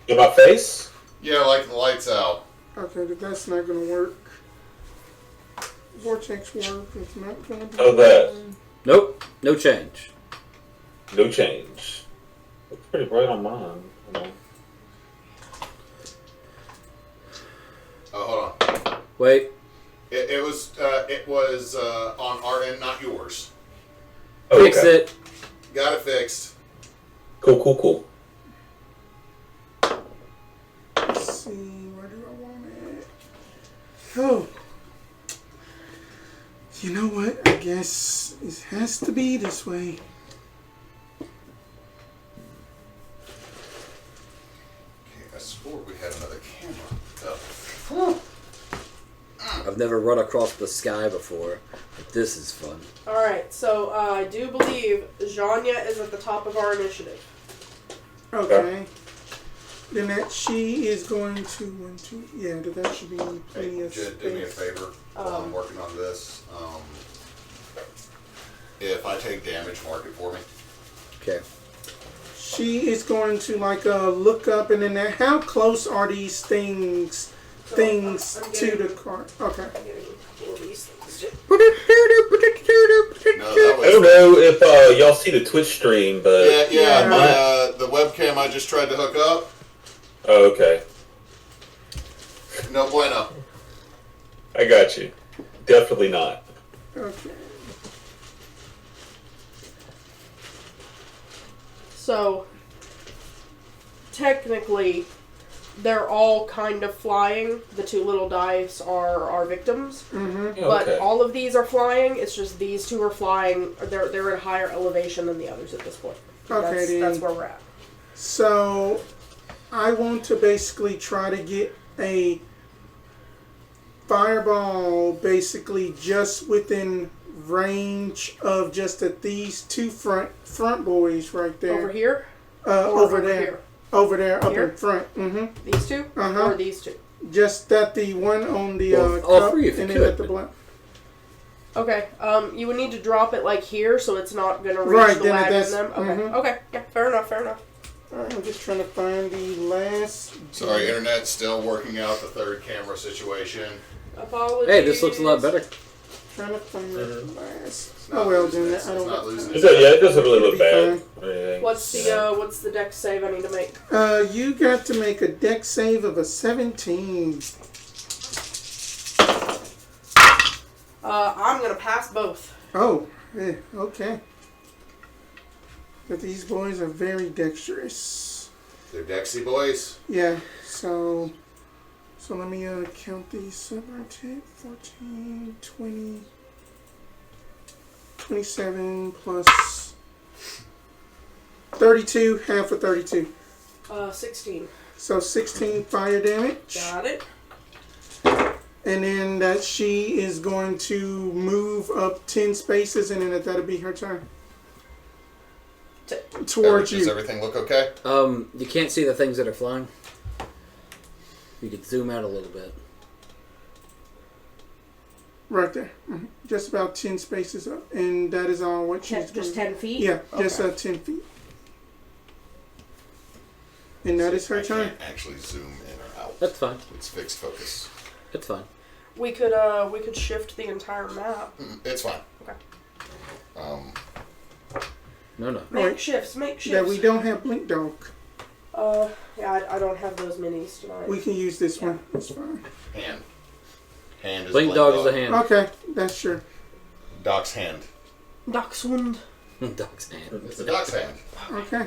In my face? Yeah, like the lights out. Okay, but that's not going to work. Vortex work. It's not going to be. How's that? Nope. No change. No change. It's pretty bright on mine. Hold on. Oh, hold on. Wait. It was on our end, not yours. Oh, Fix okay. it. Got it fixed. Cool. Let's see. Where do I want it? Oh. You know what? I guess it has to be this way. Okay, I swore we had another camera. Oh. I've never run across the sky before, but this is fun. Alright, so I do believe Zhonya is at the top of our initiative. Okay. Then that she is going to yeah, that should be Hey, plenty of Jed, do me a space. favor while I'm working on this. If I take damage, mark it for me. Okay. She is going to look up and then how close are these things I'm to getting- the car? Okay. I'm getting all these things. No, that I don't was, know if y'all see the Twitch stream, but... yeah. Yeah. The webcam I just tried to hook up. Oh, okay. No bueno. I got you. Definitely not. Okay. So, technically, they're all kind of flying. The two little dice are our victims. Mm-hmm. But Okay. all of these are flying. It's just these two are flying. They're at a higher elevation than the others at this point. Okay, That's then. where we're at. So, I want to basically try to get a fireball basically just within range of just these two front boys right there. Over here? Over there. Here? Over there, up Here? in front. Mm-hmm. These two? Uh-huh. Or these two? Just that the one on the Well, all cup three if you and then could, at the but- blunt. Okay. You would need to drop it like here so it's not going to reach Right, the then wagon that's- them. Okay. mhm. Okay. Yeah, fair enough. Alright, I'm just trying to find the last. Sorry, internet's still working out the third camera situation. Apologies. Hey, this looks a lot better. Trying to find the last. It's not Oh well, losing then its- I it's don't. not losing Is that, yeah, it doesn't really look It'll bad. be or anything, What's you the know. what's the dex save I need to make? You got to make a deck save of a 17. I'm gonna pass both. Oh, yeah, okay. But these boys are very dexterous. They're Dexy boys. Yeah, so let me count these. 7, 10, 14, 20, 27 plus 32, half of 32. 16. So 16 fire damage. Got it. And then that she is going to move up 10 spaces, and then that'll be her turn. Towards you. Does everything look okay? You can't see the things that are flying. You could zoom out a little bit. Right there. Just about 10 spaces up. And that is all what she's Just doing. 10 feet? Yeah, just Okay. 10 feet. And that is her turn. Can't actually zoom in or out. That's fine. It's fixed focus. That's fine. We could shift the entire map. It's fine. Okay. No. Make shifts. That we don't have Blink Dog. Yeah, I don't have those minis tonight. We can use this one. That's fine. Hand. Hand is Blink dog is a hand. Okay, that's sure. Doc's hand. Dachshund. Dog's hand. It's a doc's hand. Okay.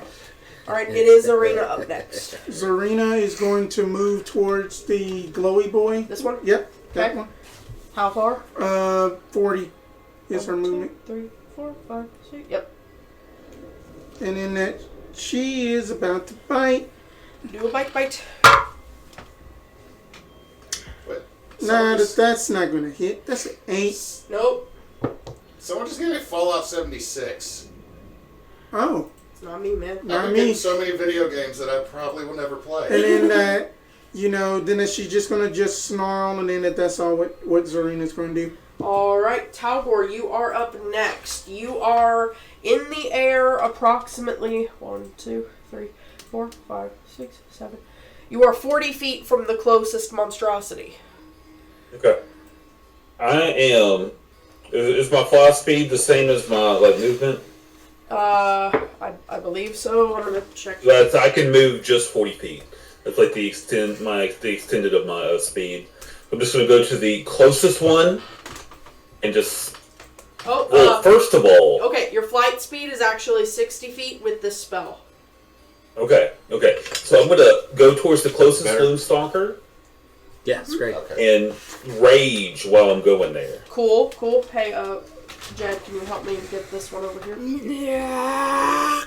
Alright, it is Arena up next. Zarina is going to move towards the glowy boy. This one? Yep, that Okay. one. How far? 40 is her 1, 2, movement. 3, 4, 5, 6. Yep. And then that she is about to bite. Do a bite. What? Nah, that's not going to hit. That's an 8. Nope. Someone just gave me Fallout 76. Oh, It's not me, man. Not I've been me. getting so many video games that I probably will never play. and then that, then she's just going to just snarl, and then that's all what Zarina's going to do. Alright, Tal'gor, you are up next. You are in the air approximately 1, 2, 3, 4, 5, 6, 7. You are 40 feet from the closest monstrosity. Okay. I am. Is my fly speed the same as my movement? I believe so. I'm gonna check. I can move just 40 feet. That's like the extended of my speed. I'm just gonna go to the closest one and just. Well, first of all. Okay, your flight speed is actually 60 feet with this spell. Okay. So I'm gonna go towards the closest Better. Gloom Stalker Yeah, it's great. Okay. and rage while I'm going there. Cool. Hey, Jed, can you help me get this one over here? Yeah.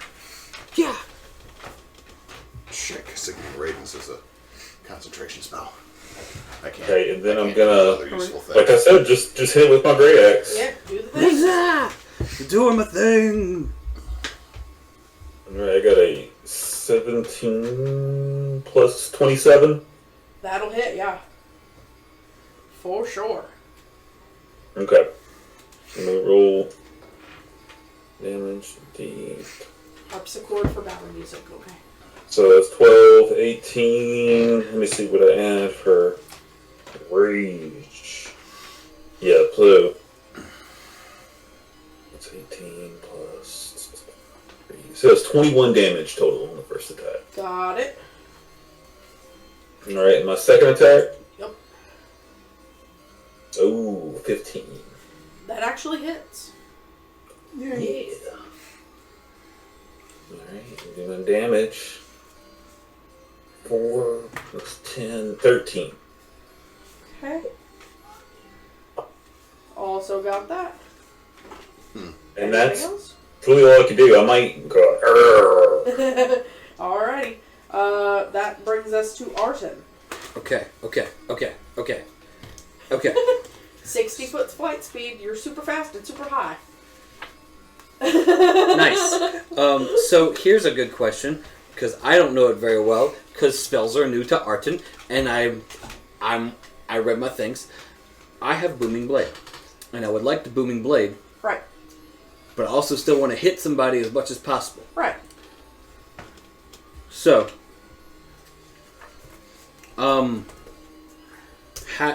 Shit, Signaling Ravens is a concentration spell. I can't. Okay, and then I I'm can't do gonna, other useful things. like I said, just hit it with my great axe. Yeah, do the thing. You're doing my thing. Alright, I got a 17 plus 27. That'll hit, yeah. For sure. Okay. Let me roll damage. Harpsichord for battle music, okay. So that's 12, 18. Let me see what I add for rage. Yeah, blue. That's 18 plus 3. So it's 21 damage total on the first attack. Got it. Alright, my second attack. Yep. Oh, 15. That actually hits. Yeah. Alright, doing damage. 4 plus 10, 13. Okay. Also got that. And Anything that's else? really all I can do. I might go, "Arrgh." Alrighty. That brings us to Arten. Okay. 60 foot flight speed. You're super fast and super high. Nice. So here's a good question, because I don't know it very well, because spells are new to Arten, and I read my things. I have Booming Blade, and I would like the Booming Blade, Right. but I also still want to hit somebody as much as possible. Right. So,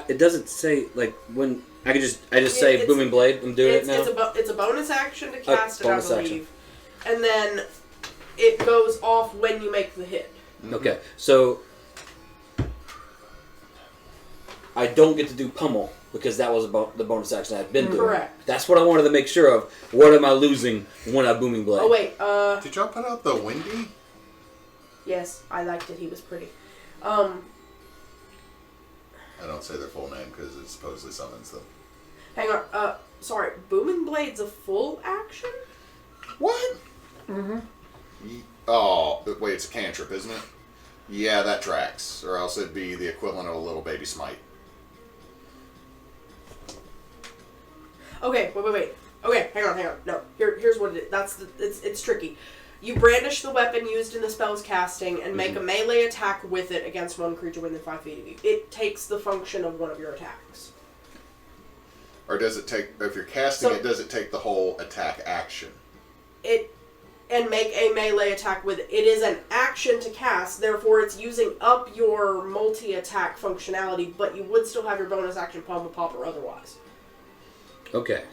it doesn't say like when I just say It's- Booming Blade. I'm doing it now. It's a bonus action to cast it, I bonus believe. action. And then it goes off when you make the hit. Okay, so I don't get to do pummel because that was the bonus action I've been doing. Correct. That's what I wanted to make sure of. What am I losing when I Booming Blade? Oh wait, Did y'all put out the Windy? Yes, I liked it. He was pretty. I don't say their full name because it supposedly summons them. Hang on. Sorry. Booming Blade's a full action? What? Mm-hmm. Oh, wait, it's a cantrip, isn't it? Yeah, that tracks. Or else it'd be the equivalent of a little baby smite. Okay, wait. Okay, hang on. No, here's what it is. It's tricky. You brandish the weapon used in the spell's casting and make a melee attack with it against one creature within 5 feet of you. It takes the function of one of your attacks. Or does it take, if you're casting it, does it take the whole attack action? And make a melee attack with it. It is an action to cast, therefore it's using up your multi-attack functionality, but you would still have your bonus action pummel pop or otherwise. Okay.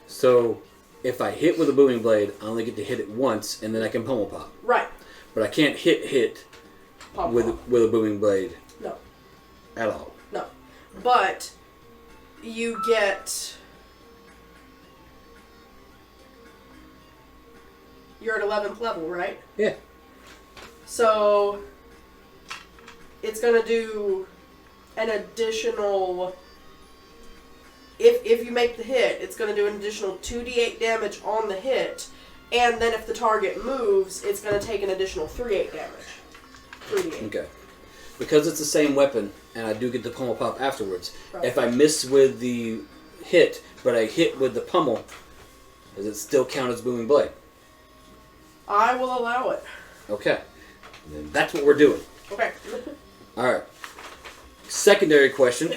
So, if I hit with a booming blade, I only get to hit it once, and then I can pummel pop. Right. But I can't hit Pop. with a booming blade. No. At all. No. But you get... You're at 11th level, right? Yeah. So it's going to do an additional... If you make the hit, it's going to do an additional 2d8 damage on the hit, and then if the target moves, it's going to take an additional 3d8 damage. 3d8. Okay. Because it's the same weapon, and I do get the pummel pop afterwards, Right. if I miss with the hit, but I hit with the pummel, does it still count as booming blade? I will allow it. Okay. Then that's what we're doing. Okay. Alright. Secondary question.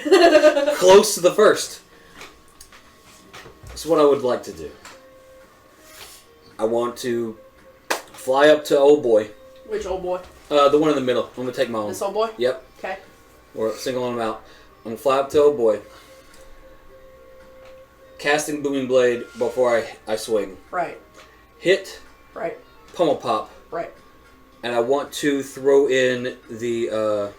Close to the first. This is what I would like to do. I want to fly up to old boy. Which old boy? The one in the middle. I'm going to take my own. This old boy? Yep. Okay. Or single him out. I'm going to fly up to old boy. Casting booming blade before I swing. Right. Hit. Right. Pummel pop. Right. And I want to throw in the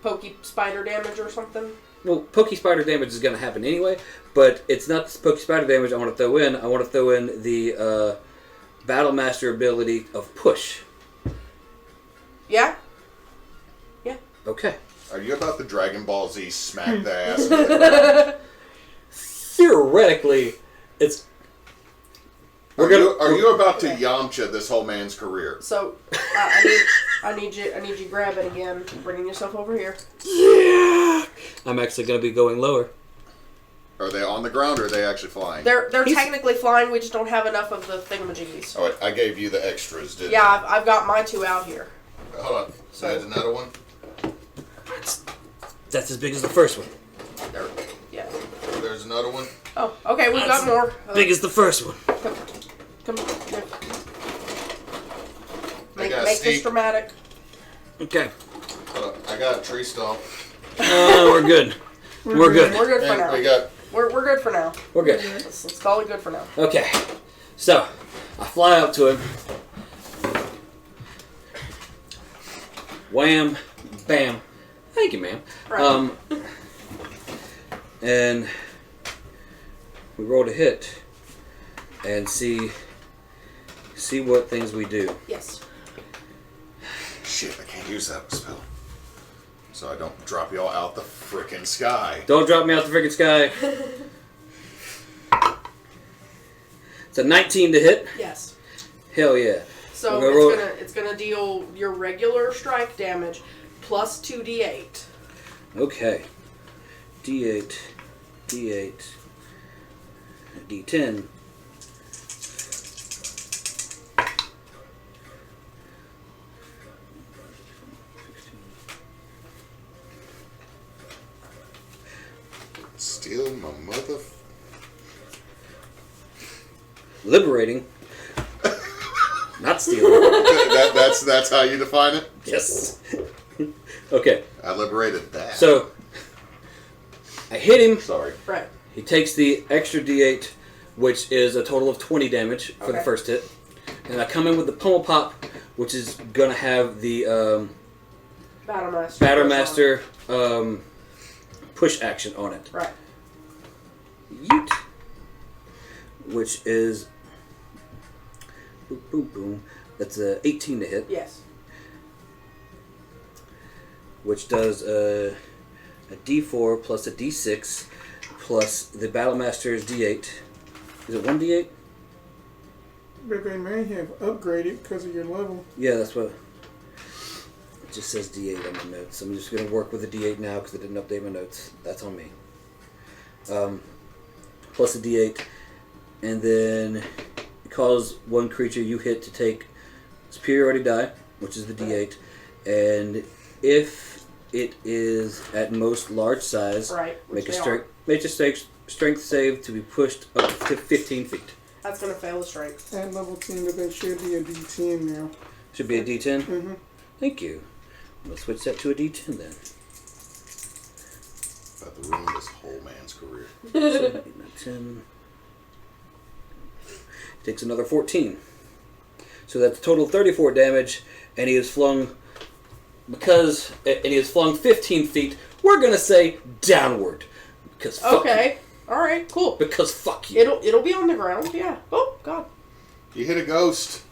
pokey spider damage or something? well, pokey spider damage is going to happen anyway, but it's not the pokey spider damage I want to throw in. I want to throw in the Battle Master ability of push. Yeah? Yeah. Okay. Are you about to Dragon Ball Z smack the ass into the ground? Theoretically, it's... Are you about to Yamcha this whole man's career? So, I need you grab it again. Bringing yourself over here. Yeah! I'm actually going to be going lower. Are they on the ground or are they actually flying? They're technically flying, we just don't have enough of the thingamajiggies. Oh, wait, I gave you the extras, didn't I? Yeah, I've got my two out here. Hold on. So there's another one? That's as big as the first one. There, yeah. There's another one? Oh, okay, we've got more. Big as the first one. Come here. Make got this steep. dramatic. Okay. Hold on. I got a tree stump. We're good. We're good. We're good for And now. we got... We're good for now. We're good. Let's call it good for now. Okay. So, I fly up to him. Wham. Bam. Thank you, ma'am. Right. And we roll to hit and see what things we do. Yes. Shit, I can't use that spell. So I don't drop y'all out the frickin' sky. Don't drop me out the freaking sky. It's a 19 to hit. Yes. Hell yeah. So it's gonna deal your regular strike damage plus 2d8. Okay. D8, D8, D10. Steal my mother... Liberating. Not stealing. That's how you define it? Yes. Okay. I liberated that. So, I hit him. Sorry. Right. He takes the extra D8, which is a total of 20 damage for the Okay. first hit. And I come in with the pummel pop, which is going to have the Batter Master push action on it. Right. Yeet. Which is... Boom, boom, boom. That's a 18 to hit. Yes. Which does a D4 plus a D6 plus the Battlemaster's D8. Is it 1D8? But they may have upgraded because of your level. Yeah, that's what... It just says D8 on my notes. I'm just going to work with the D8 now because I didn't update my notes. That's on me. Plus a D8. And then it calls one creature you hit to take superiority die, which is the D8. And if it is at most large size, make a strength save to be pushed up to 15 feet. That's going to fail the strength. At level 10, but that should be a D10 now. Should be a D10? Mm-hmm. Thank you. I'm going to switch that to a D10 then. About to ruin this whole man's career. 10. Takes another 14. So that's a total of 34 damage, and he is flung, and he is flung 15 feet, we're going to say downward. Because fuck you. Alright, cool. Because fuck you. It'll be on the ground, yeah. Oh, God. You hit a ghost.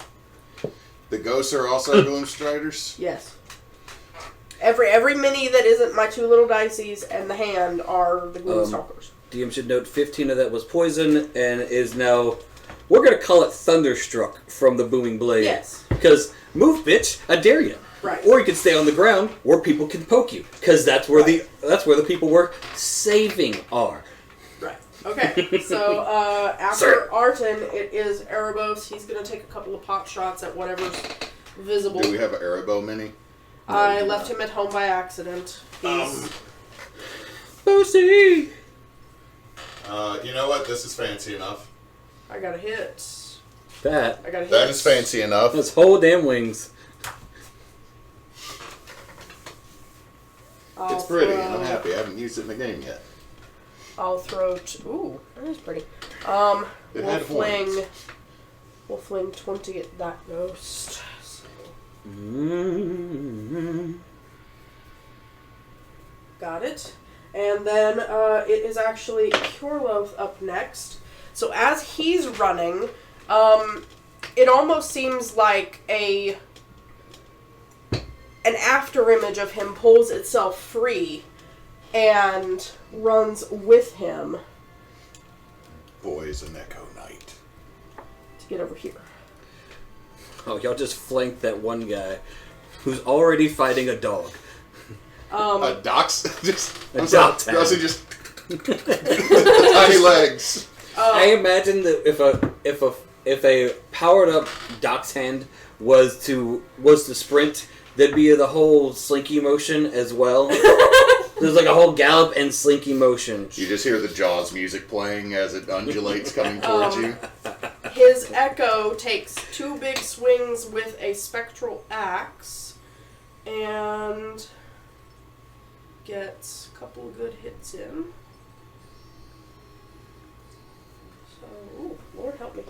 The ghosts are also Gloom Striders? Yes. Every mini that isn't my two little dices and the hand are the Gloom Stalkers. DM should note 15 of that was poison, and is now... We're going to call it Thunderstruck from the Booming Blade. Yes. Because, move, bitch, I dare you. Right. Or you can stay on the ground where people can poke you. Because that's where the people we're saving are. Right. Okay. So, after Arten, it is Erebos. He's going to take a couple of pot shots at whatever's visible. Do we have an Erebo mini? I left him at home by accident. Boosty! You know what? This is fancy enough. I got a hit. That is fancy enough. That's whole damn wings. It's pretty, and I'm happy. I haven't used it in the game yet. I'll throw... Ooh, that is pretty. We'll fling 20 at that ghost. So. Got it. And then it is actually Kurlov up next. So as he's running, it almost seems like an after image of him pulls itself free and runs with him. Boys, an Echo Knight. To get over here. Oh, y'all just flanked that one guy who's already fighting a dog. A dox? A dog tag. Just tiny legs. I imagine that if a powered up Doc's hand was to sprint, there'd be the whole slinky motion as well. There's like a whole gallop and slinky motion. You just hear the Jaws music playing as it undulates coming towards you. His Echo takes 2 big swings with a spectral axe and gets a couple of good hits in. Ooh, Lord help me.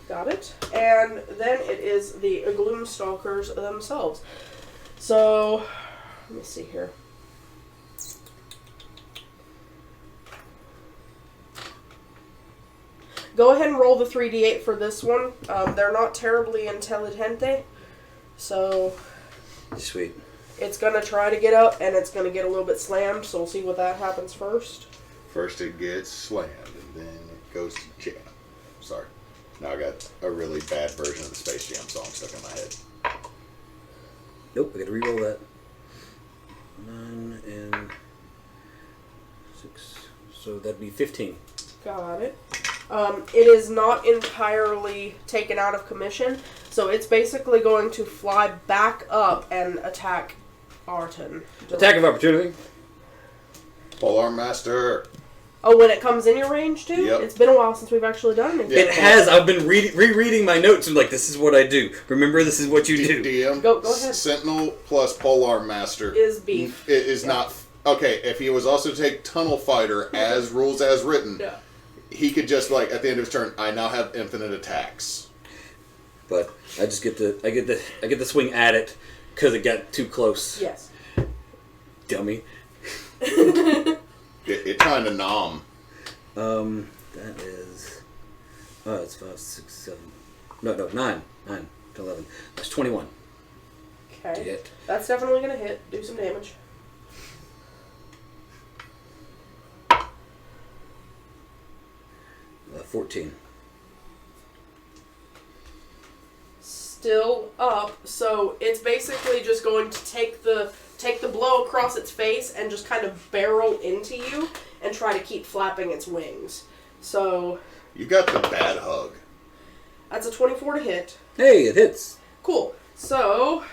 Got it. And then it is the Gloomstalkers themselves. So, let me see here. Go ahead and roll the 3d8 for this one. They're not terribly intelligente. So, sweet. It's going to try to get up, and it's going to get a little bit slammed, so we'll see what that happens first. First it gets slammed, and then it goes to jam. Sorry. Now I got a really bad version of the Space Jam song stuck in my head. Nope, I gotta re-roll that. 9 and 6. So that'd be 15. Got it. It is not entirely taken out of commission, so it's basically going to fly back up and attack Arten. Attack of opportunity. Polearm Master. Oh, when it comes in your range, too? Yep. It's been a while since we've actually done anything. It has. I've been rereading my notes and like, this is what I do. Remember, this is what you do. DM. Go ahead. Sentinel plus Polearm Master. Is beef. It is not... Okay, if he was also to take Tunnel Fighter as rules as written, he could just, like, at the end of his turn, I now have infinite attacks. But I just get the swing at it because it got too close. Yes. Dummy. It trying to nom. That is Oh, it's 5, 6, 7. No, 9. 9 to 11. That's 21. Okay. To hit. That's definitely going to hit. Do some damage. Uh, 14. Still up, so it's basically just going to take the blow across its face and just kind of barrel into you and try to keep flapping its wings. So You got the bad hug. that's a 24 to hit. Hey, it hits. Cool. So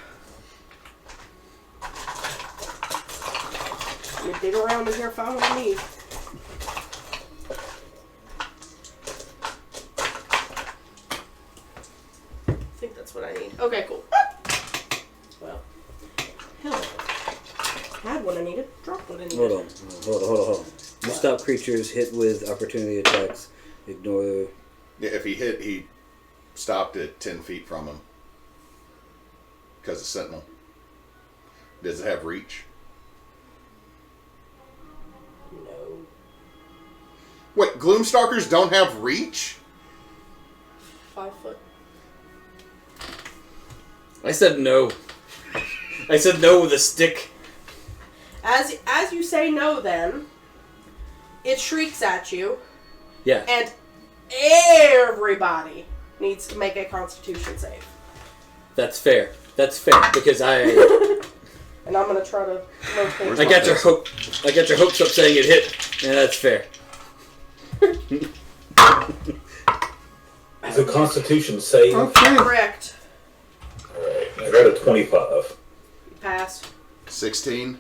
let me dig around in here if I want need. I think that's what I need. Okay, cool. Well, hell. Had what I needed. Dropped what I needed. Hold on. You stop creatures hit with opportunity attacks. Ignore. Yeah, if he hit, he stopped at 10 feet from him. Because of Sentinel. Does it have reach? No. Wait, Gloomstalkers don't have reach? 5 foot. I said no. I said no with a stick. As you say no, then it shrieks at you, Yeah. and everybody needs to make a Constitution save. That's fair. That's fair because I And I'm gonna try to locate. I got your hopes up saying it hit, and that's fair. It's a Constitution save. Okay. Correct. Alright, I got a 25. Pass. 16.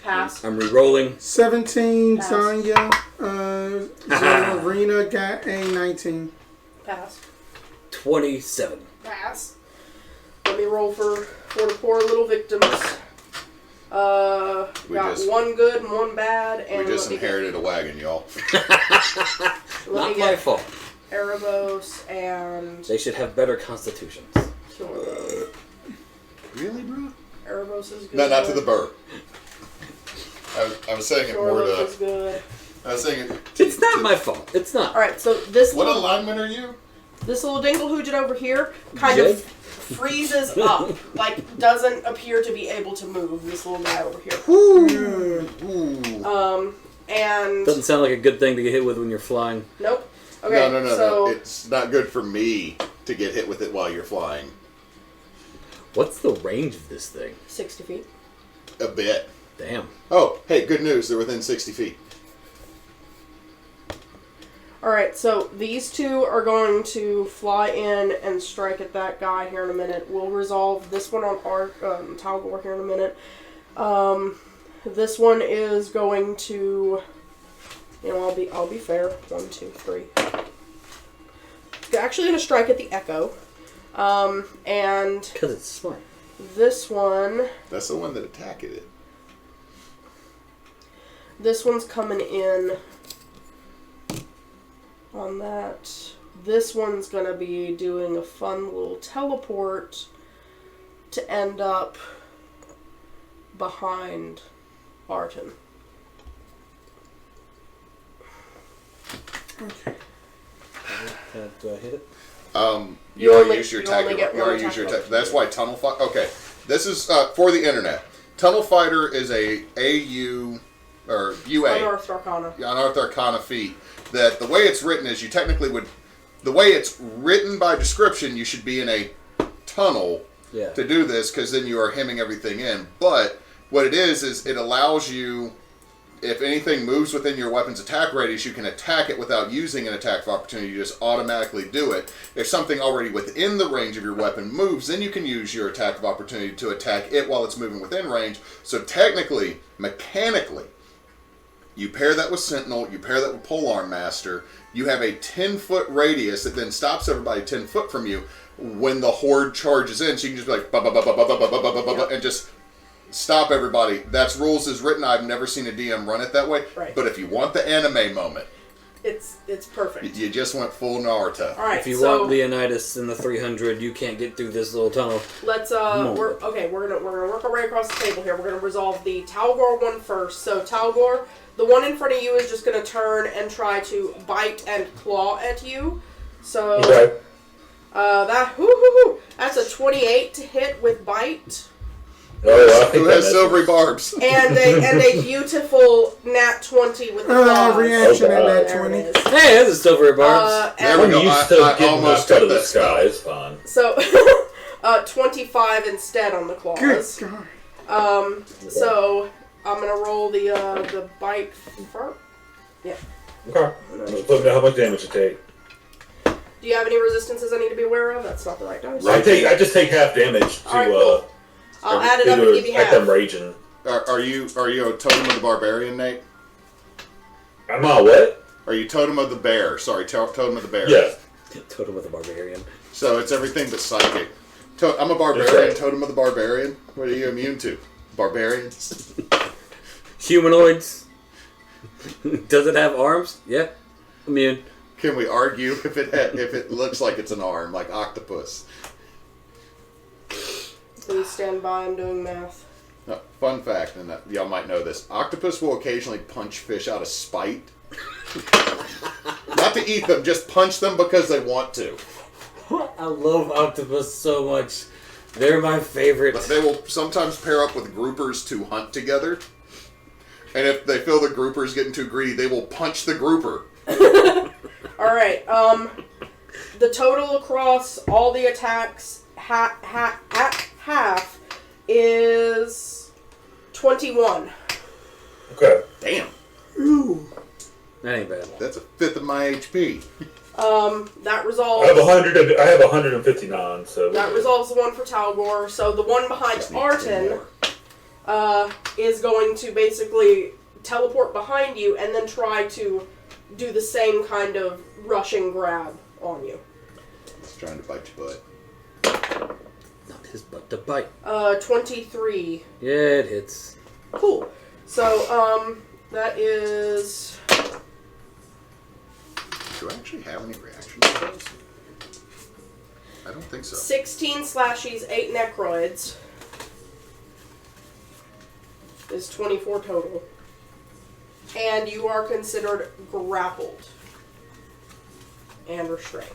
Pass. I'm re-rolling. 17, Pass. Zhonya. Zarina got a 19. Pass. 27. Pass. Let me roll for the poor little victims. We Got just- one good and one bad, and We just let me inherited a wagon, y'all. Let Not me my get fault. Erebos and They should have better constitutions. Killer. Really, bro? Erebos is good. No, not to the burr. I was saying it more Killer is to... good. I was saying it... It's not my fault. It's not. Alright, so this What little, alignment are you? this little dinglehooget over here kind Jed? of freezes up. Like, doesn't appear to be able to move, this little guy over here. Ooh. And... Doesn't sound like a good thing to get hit with when you're flying. Nope. Okay, No. so... It's not good for me to get hit with it while you're flying. What's the range of this thing? 60 feet. A bit. Damn. Oh, hey, good news. They're within 60 feet. Alright, so these two are going to fly in and strike at that guy here in a minute. We'll resolve this one on our Tal'gor here in a minute. This one is going to, I'll be fair. 1, 2, 3. They're actually going to strike at the Echo. And Because it's smart. this one, That's the one that attacked it. this one's coming in on that. This one's going to be doing a fun little teleport to end up behind Arten. Do I hit it? You You already only- used your you attack. only get You one already used attack your attack. bonus. That's why Tunnel Fighter. Okay, this is for the internet. Tunnel Fighter is a AU or UA Unearthed Arcana. Unearthed Arcana feat. That the way it's written is you technically would. The way it's written by description, you should be in a tunnel Yeah. to do this because then you are hemming everything in. But what it is it allows you, if anything moves within your weapon's attack radius, you can attack it without using an attack of opportunity. You just automatically do it. If something already within the range of your weapon moves, then you can use your attack of opportunity to attack it while it's moving within range. So technically, mechanically, you pair that with Sentinel, you pair that with Polearm Master, you have a 10-foot radius that then stops everybody 10 foot from you when the horde charges in. So you can just be like, and just stop everybody. That's rules as written. I've never seen a DM run it that way. Right. But if you want the anime moment, It's perfect. You just went full Naruto. All right. If you want Leonidas in the 300, you can't get through this little tunnel. Let's we're gonna work our way across the table here. We're gonna resolve the Tal'gor one first. So Tal'gor, the one in front of you is just gonna turn and try to bite and claw at you. So that's a 28 to hit with bite. Oh, who has silvery barbs? And a beautiful nat 20 with the claws. Reaction at nat 20. Hey, that's a silver barbs. There we go. I almost out of the sky. It's fine. So, 25 instead on the claws. Good God. So I'm gonna roll the bite first. Yeah. Okay. Just let me know how much damage you take. Do you have any resistances I need to be aware of? That's not the right dice. I just take half damage to. Alright, cool. I'll add it up and give you half. I'm raging. Are you a totem of the barbarian, Nate? I'm a what? Are you totem of the bear? Sorry, totem of the bear. Yeah. Totem of the barbarian. So it's everything but psychic. I'm a barbarian. Right. Totem of the barbarian. What are you immune to? Barbarians. Humanoids. Does it have arms? Yeah. Immune. Can we argue if it looks like it's an arm, like octopus? Please stand by. I'm doing math. Fun fact, and y'all might know this: octopus will occasionally punch fish out of spite. Not to eat them, just punch them because they want to. I love octopus so much. They're my favorite. They will sometimes pair up with groupers to hunt together. And if they feel the grouper's getting too greedy, they will punch the grouper. Alright, the total across all the attacks half is 21. Okay. Damn. Ooh. That ain't bad. That's a fifth of my HP. That resolves... I have 159, so... That resolves the one for Tal'gor. So the one behind Arten is going to basically teleport behind you and then try to do the same kind of rushing grab on you. He's trying to bite your butt. Not his butt to bite. 23. Yeah, it hits. Cool. So, that is... Do I actually have any reaction to those? I don't think so. 16 slashies, 8 necroids. Is 24 total. And you are considered grappled and restrained.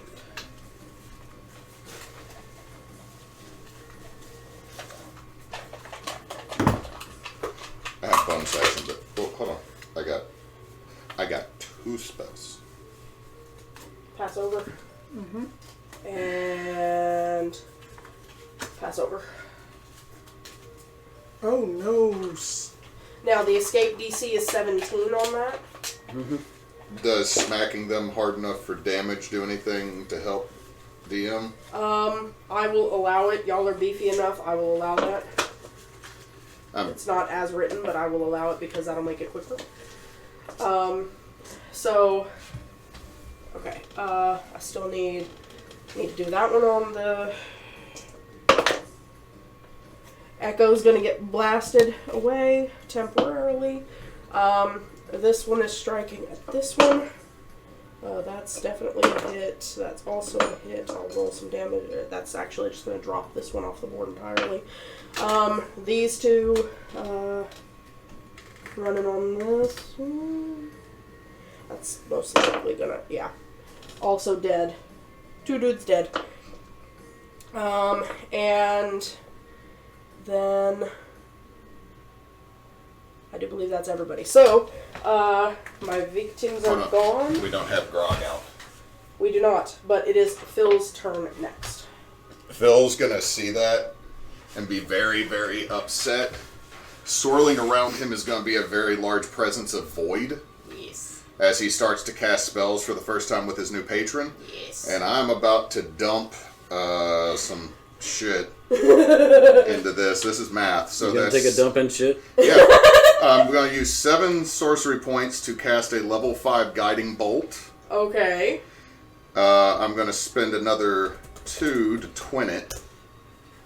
I have bonus action, but hold on. I got 2 spells. Pass over. And pass over. Oh no. Now the escape DC is 17 on that. Does smacking them hard enough for damage do anything to help DM? I will allow it. Y'all are beefy enough. I will allow that. It's not as written, but I will allow it because that'll make it quicker. So, okay. I still need to do that one on the... Echo's gonna get blasted away temporarily. This one is striking at this one. That's definitely a hit. That's also a hit. I'll roll some damage. That's actually just gonna drop this one off the board entirely. These two, running on this one. That's most likely gonna, yeah. Also dead. 2 dudes dead. And then I do believe that's everybody. So, my victims are gone. We don't have Grog out. We do not, but it is Phil's turn next. Phil's gonna see that and be very, very upset. Swirling around him is gonna be a very large presence of void. Yes. As he starts to cast spells for the first time with his new patron. Yes. And I'm about to dump some shit into this. This is math, so you gonna take a dump and shit? Yeah. I'm going to use 7 sorcery points to cast a level 5 guiding bolt. Okay. I'm going to spend another 2 to twin it.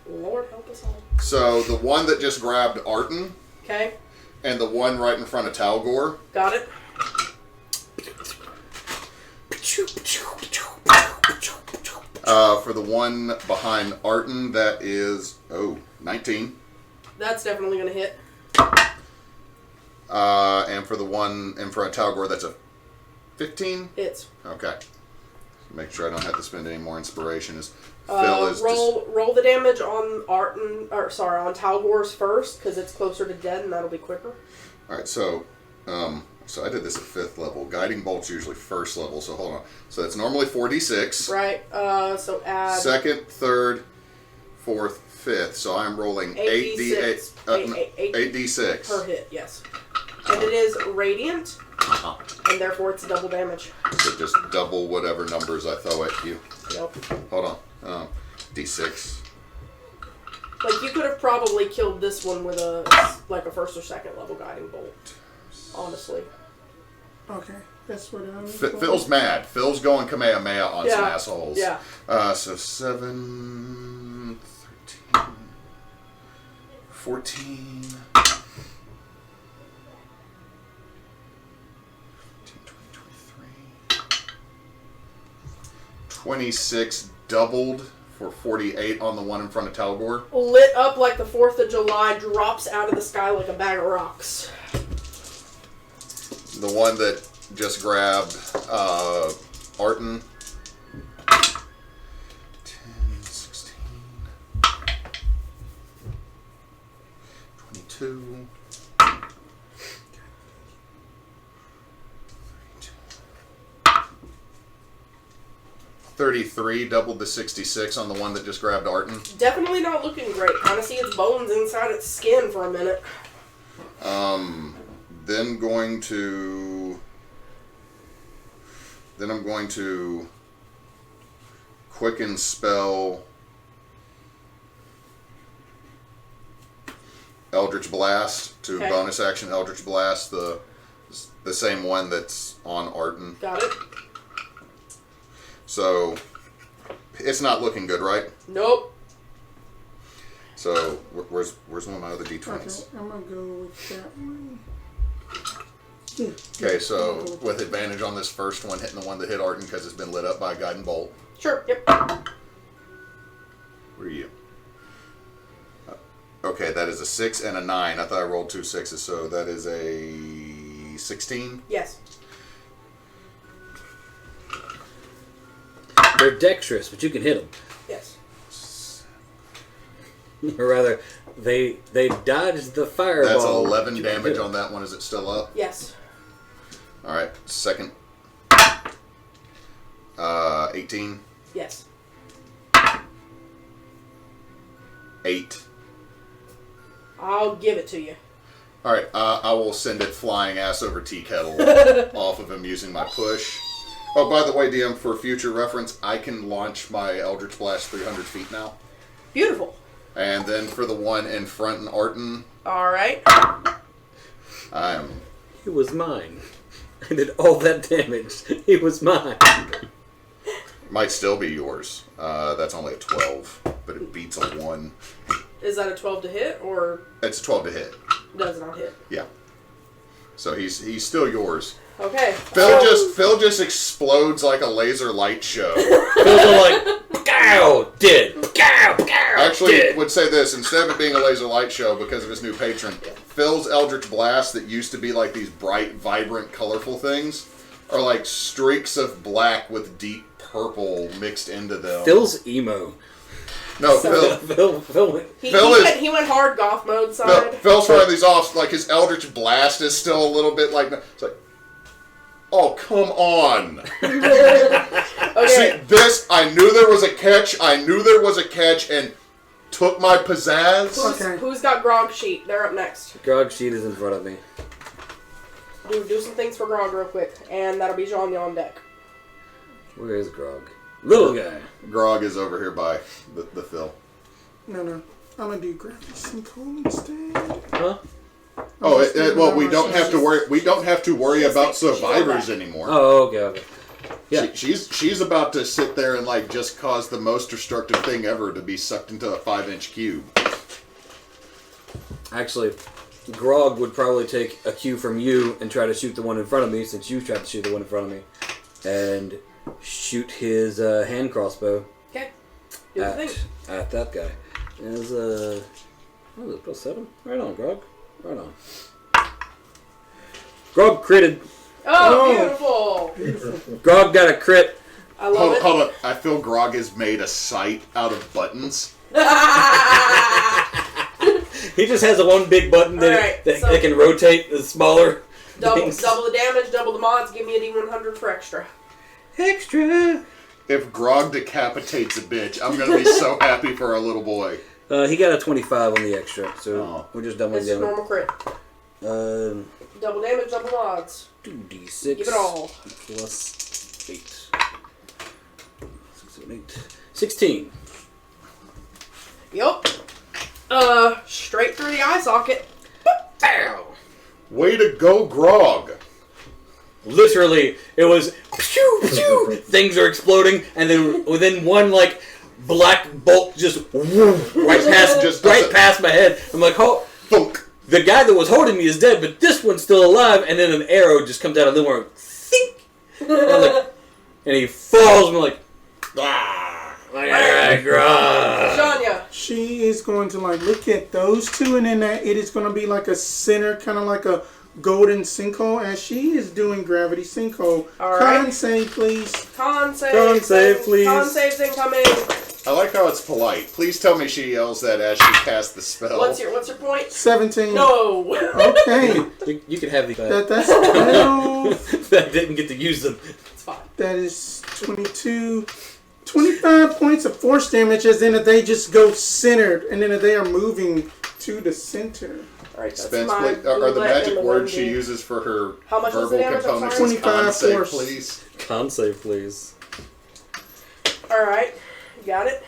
Lord help us all. So the one that just grabbed Arten. Okay. And the one right in front of Tal'gor. Got it. For the one behind Arten, that is 19. That's definitely gonna hit. And for the one in front of Tal'gor, that's a 15. Hits. Okay. Make sure I don't have to spend any more inspiration. Phil is roll the damage on Arten, on Tal'gor's first, because it's closer to dead, and that'll be quicker. All right, so I did this at 5th level. Guiding bolt's usually 1st level, so hold on. So it's normally 4d6. Right. So add 2nd, 3rd, 4th, 5th. So I'm rolling 8d6 per hit. Yes. And it is radiant, and therefore it's double damage. So just double whatever numbers I throw at you. Yep. Hold on. D6. Like, you could have probably killed this one with a 1st or 2nd level guiding bolt. Honestly. Okay, that's what I'm... Phil's mad. Phil's going Kamehameha on some assholes. Yeah. So 7, 13, 14... 26 doubled for 48 on the one in front of Tal'gor. Lit up like the 4th of July, drops out of the sky like a bag of rocks. The one that just grabbed Arten. 10, 16, 22. 33, doubled to 66 on the one that just grabbed Arten. Definitely not looking great. Kind of see its bones inside its skin for a minute. Then I'm going to quicken spell Eldritch Blast to bonus action Eldritch Blast, the same one that's on Arten. Got it. So, it's not looking good, right? Nope. So, where's one of my other d20s? Okay, I'm going to go with that one. Okay, so with advantage on this first one, hitting the one that hit Arten because it's been lit up by a guiding bolt. Sure, yep. Where are you? Okay, that is a 6 and a 9. I thought I rolled 2 6s, so that is a 16? Yes. They're dexterous, but you can hit them. Yes. Or rather, they dodged the fireball. That's 11 damage on that one. Is it still up? Yes. All right, second. 18. Yes. 8. I'll give it to you. All right, I will send it flying ass over tea kettle off of him using my push. Oh, by the way, DM, for future reference, I can launch my Eldritch Blast 300 feet now. Beautiful. And then for the one in front in Arten, All right. It was mine. I did all that damage. It was mine. Might still be yours. That's only a 12, but it beats a 1. Is that a 12 to hit, or It's a 12 to hit. does not hit? Yeah. So he's still yours. Okay. Phil just explodes like a laser light show. Those are like, pow, dead, pow, pow, Actually, dead. would say this, instead of it being a laser light show because of his new patron, Phil's Eldritch Blast that used to be like these bright, vibrant, colorful things are like streaks of black with deep purple mixed into them. Phil's emo. No, Phil went. He went hard goth mode side. Phil's throwing these off, like his Eldritch Blast is still a little bit like, it's like, oh, come on. Okay. See, this, I knew there was a catch, and took my pizzazz. Who's got Grog Sheet? They're up next. Grog Sheet is in front of me. Do some things for Grog real quick, and that'll be Zhonya on deck. Where is Grog? Little guy. Grog is over here by the Phil. No. I'm going to do Gravity Sinkhole instead. Huh? Oh, well, we don't have to worry. We don't have to worry about survivors anymore. Oh, okay. Yeah. She's about to sit there and like just cause the most destructive thing ever, to be sucked into a 5-inch cube. Actually, Grog would probably take a cue from you and try to shoot the one in front of me, since you tried to shoot the one in front of me. And shoot his hand crossbow. Okay. Do the thing. At that guy. Is what is it, +7? Right on, Grog. Right on. Grog critted. Oh, beautiful. Grog got a crit. I love it. Hold on. I feel Grog has made a sight out of buttons. He just has a one big button that can rotate the smaller double things. the damage, double the mods, give me a D100 for extra. Extra! If Grog decapitates a bitch, I'm going to be so happy for our little boy. He got a 25 on the extra, so we're just doubling It's down. normal crit. Double damage, double mods. 2d6. Give it all. Plus 8. 6, 7, 8. 16. Yup. Straight through the eye socket. Bow! Way to go, Grog. Literally, it was pew, pew, things are exploding, and then within one, like, black bolt just right past my head. I'm like, oh, Thunk. The guy that was holding me is dead, but this one's still alive, and then an arrow just comes out of nowhere. Think! And he falls, and I'm like, alright, Zhonya. She is going to like look at those two, and then it is going to be like a center, kind of like a golden sinkhole, as she is doing gravity sinkhole. All right. Con save, please. Con save. Con save, please. Con save's incoming. I like how it's polite. Please tell me she yells that as she casts the spell. What's your point? 17. No. Okay. You can have the That's 12. that didn't get to use them. It's fine. That is 22. 25 points of force damage, as in that they just go centered, and then they are moving to the center. Alright, that's Spence, my please, are the magic words she 1D. uses for her How much was verbal the damage? I'm components? sorry? 25 Con save, force. please. Con save, please. Alright, you got it.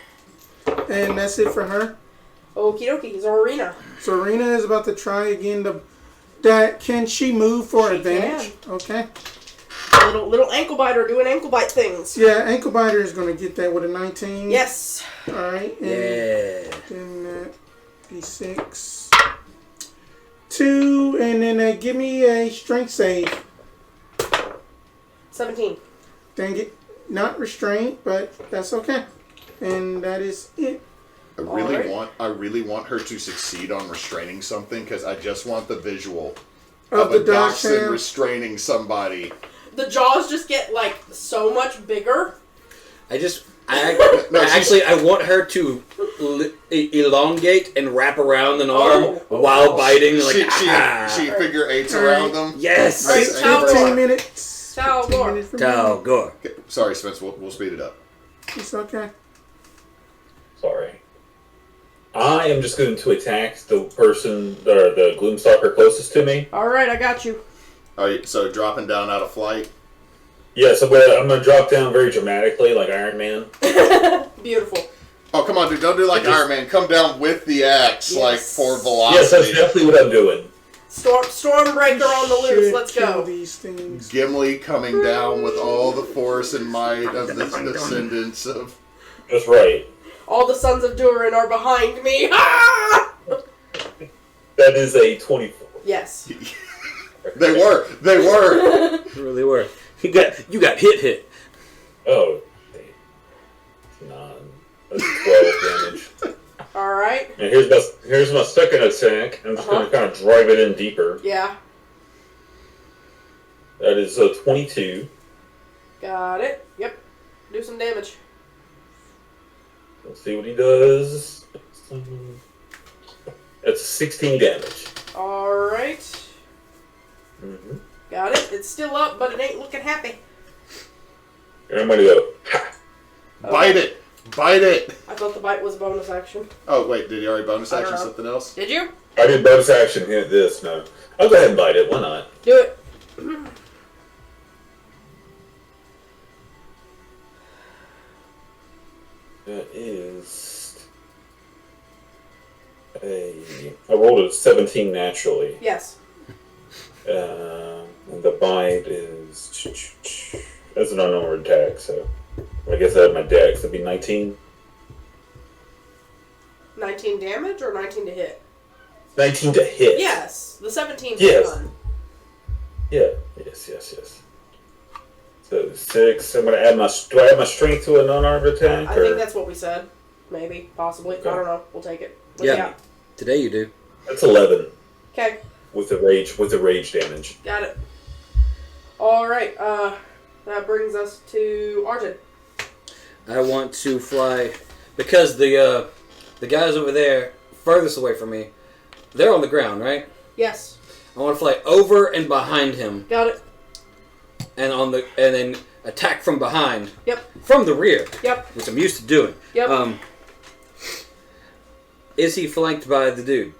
And that's it for her. Okie dokie, Zorina. So Rena is about to try again. Can she move for She advantage? Okay. Little ankle biter doing ankle bite things. Yeah, ankle biter is going to get that with a 19. Yes. All right. And Yeah. then that d6. 2, and then give me a strength save. 17. Dang it. Not restrained, but that's okay. And that is it. I really want her to succeed on restraining something, because I just want the visual Of a the dog dachshund tail. restraining somebody. The jaws just get like so much bigger. I want her to elongate and wrap around an arm while biting. Like, She figure eights around them. Yes! All right, Tal'gor. 15 minutes. Tal'gor. 15 minutes for me. Tal'gor. Okay, sorry, Spence. We'll speed it up. It's okay. Sorry. I am just going to attack the person, or the Gloomstalker closest to me. Alright, I got you. Are you, so dropping down out of flight? Yeah, so I'm going to drop down very dramatically, like Iron Man. Beautiful. Oh, come on, dude. Don't do like Iron Man. Come down with the axe, Yes. like, for Yes, velocity. that's definitely what I'm doing. Stormbreaker on the loose. Should Let's kill go. These things. Gimli coming down with all the force and might of the descendants of... That's right. All the sons of Durin are behind me. Ah! That is a 24. Yes. They were. They really were. You got hit. Oh. 9. That's 12 damage. Alright. And here's my second attack. I'm just going to kind of drive it in deeper. Yeah. That is 22. Got it. Yep. Do some damage. Let's see what he does. That's 16 damage. Alright. Mm-hmm. Got it. It's still up, but it ain't looking happy. And I'm going to go. Ha! Bite it. Bite it. I thought the bite was a bonus action. Oh, wait. Did he already bonus I don't action know. something else? Did you? I did bonus action hit this. No. I'll go ahead and bite it. Why not? Do it. That is I rolled a 17 naturally. Yes. And the bite is... That's an unarmored attack, so... I guess I have my dex. That'd be 19. 19 damage or 19 to hit? 19 to hit. Yes. The 17's Yes. done. Yeah. Yes. So 6. I'm gonna add my. Do I add my strength to a non-armed attack? I think that's what we said. Maybe, possibly. Okay. I don't know. We'll take it. Yeah. Today you do. That's 11. Okay. With the rage damage. Got it. All right. That brings us to Arten. I want to fly because the guys over there furthest away from me, they're on the ground, right? Yes. I want to fly over and behind him. Got it. And then attack from behind. Yep. From the rear. Yep. Which I'm used to doing. Yep. Is he flanked by the dude?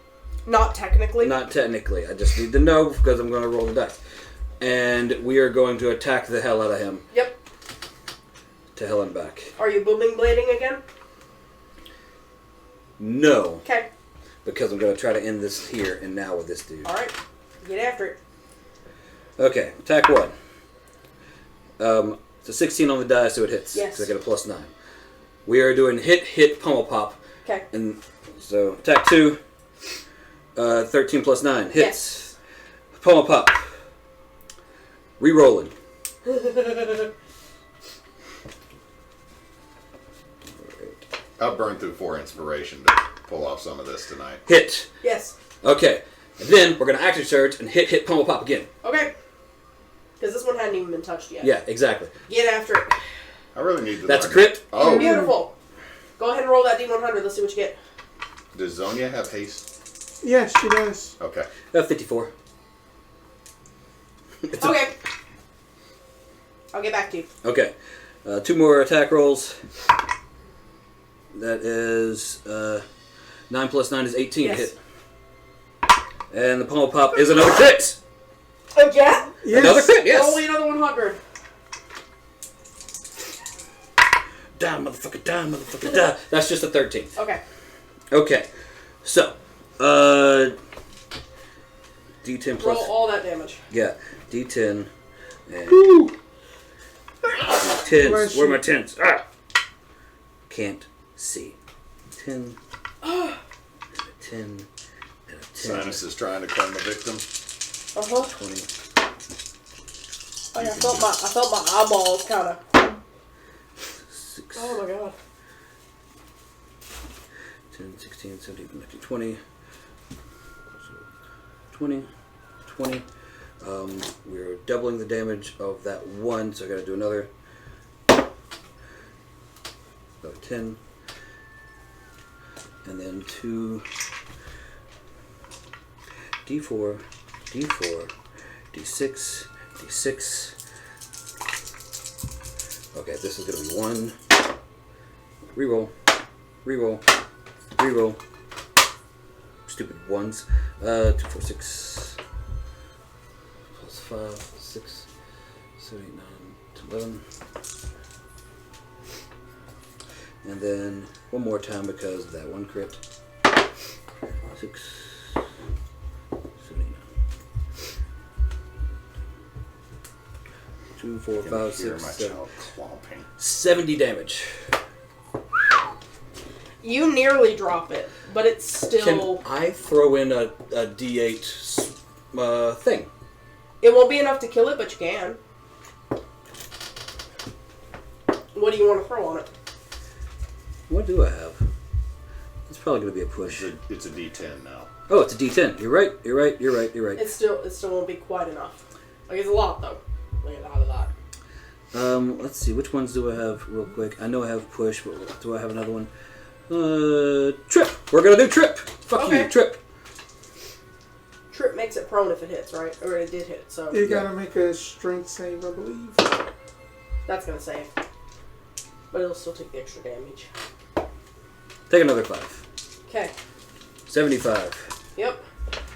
Not technically. Not technically. I just need to know because I'm going to roll the dice. And we are going to attack the hell out of him. Yep. To hell and back. Are you booming blading again? No. Okay. Because I'm going to try to end this here and now with this dude. Alright. Get after it. Okay. Attack 1. It's a 16 on the die, so it hits. Yes. Because I get a +9. We are doing hit, pummel pop. Okay. And so attack 2. 13 + 9 hits. Yes. Pummel pop. Re-rolling. I'll burn through 4 inspiration to pull off some of this tonight. Hit. Yes. Okay. And then we're going to action surge and hit, pummel pop again. Okay. Because this one hadn't even been touched yet. Yeah, exactly. Get after it. I really need to. That's a crit. Oh. Beautiful. Go ahead and roll that D100. Let's see what you get. Does Zhonya have haste? Yes, she does. Okay. 54. Okay. I'll get back to you. Okay. 2 more attack rolls. That is 9 + 9 is 18 Yes. to hit. And the pummel pop is another crit. Again? Yes. Another crit, yes. Only another 100. Die, motherfucker, die. That's just a 13. Okay. Okay. So, D10 plus... Roll all that damage. Yeah, D10 and... Woo. Tens. Where are my tens? Ah! Can't see. 10. And a 10. And a 10. Sinus is trying to claim a victim. 20. Oh, yeah, I felt my eyeballs kind of. 6. Oh my god. 10, 16, 17, 19, 20. 20. We're doubling the damage of that 1, so I gotta do another 10. And then 2 D4, D4, D6, D6. Okay, this is gonna be 1. Reroll. Stupid 1s. 2, 4, 6. Plus 5, 6, 7, 8, 9, 11. And then one more time because of that 1 crit. 6, 7, 8, 9. 2, 4, 5, 6, 7. 70 damage. You nearly drop it, but it's still... Can I throw in a D8 thing? It won't be enough to kill it, but you can. What do you want to throw on it? What do I have? It's probably going to be a push. It's a D10 now. Oh, it's a D10. You're right. It still won't be quite enough. Like, it's a lot, though. Like, a lot. Let's see. Which ones do I have real quick? I know I have push, but do I have another one? Trip. We're going to do trip. Fuck Okay. you, trip. Trip makes it prone if it hits, right? Or it did hit, so... You gotta make a strength save, I believe. That's gonna save. But it'll still take the extra damage. Take another 5. Okay. 75. Yep.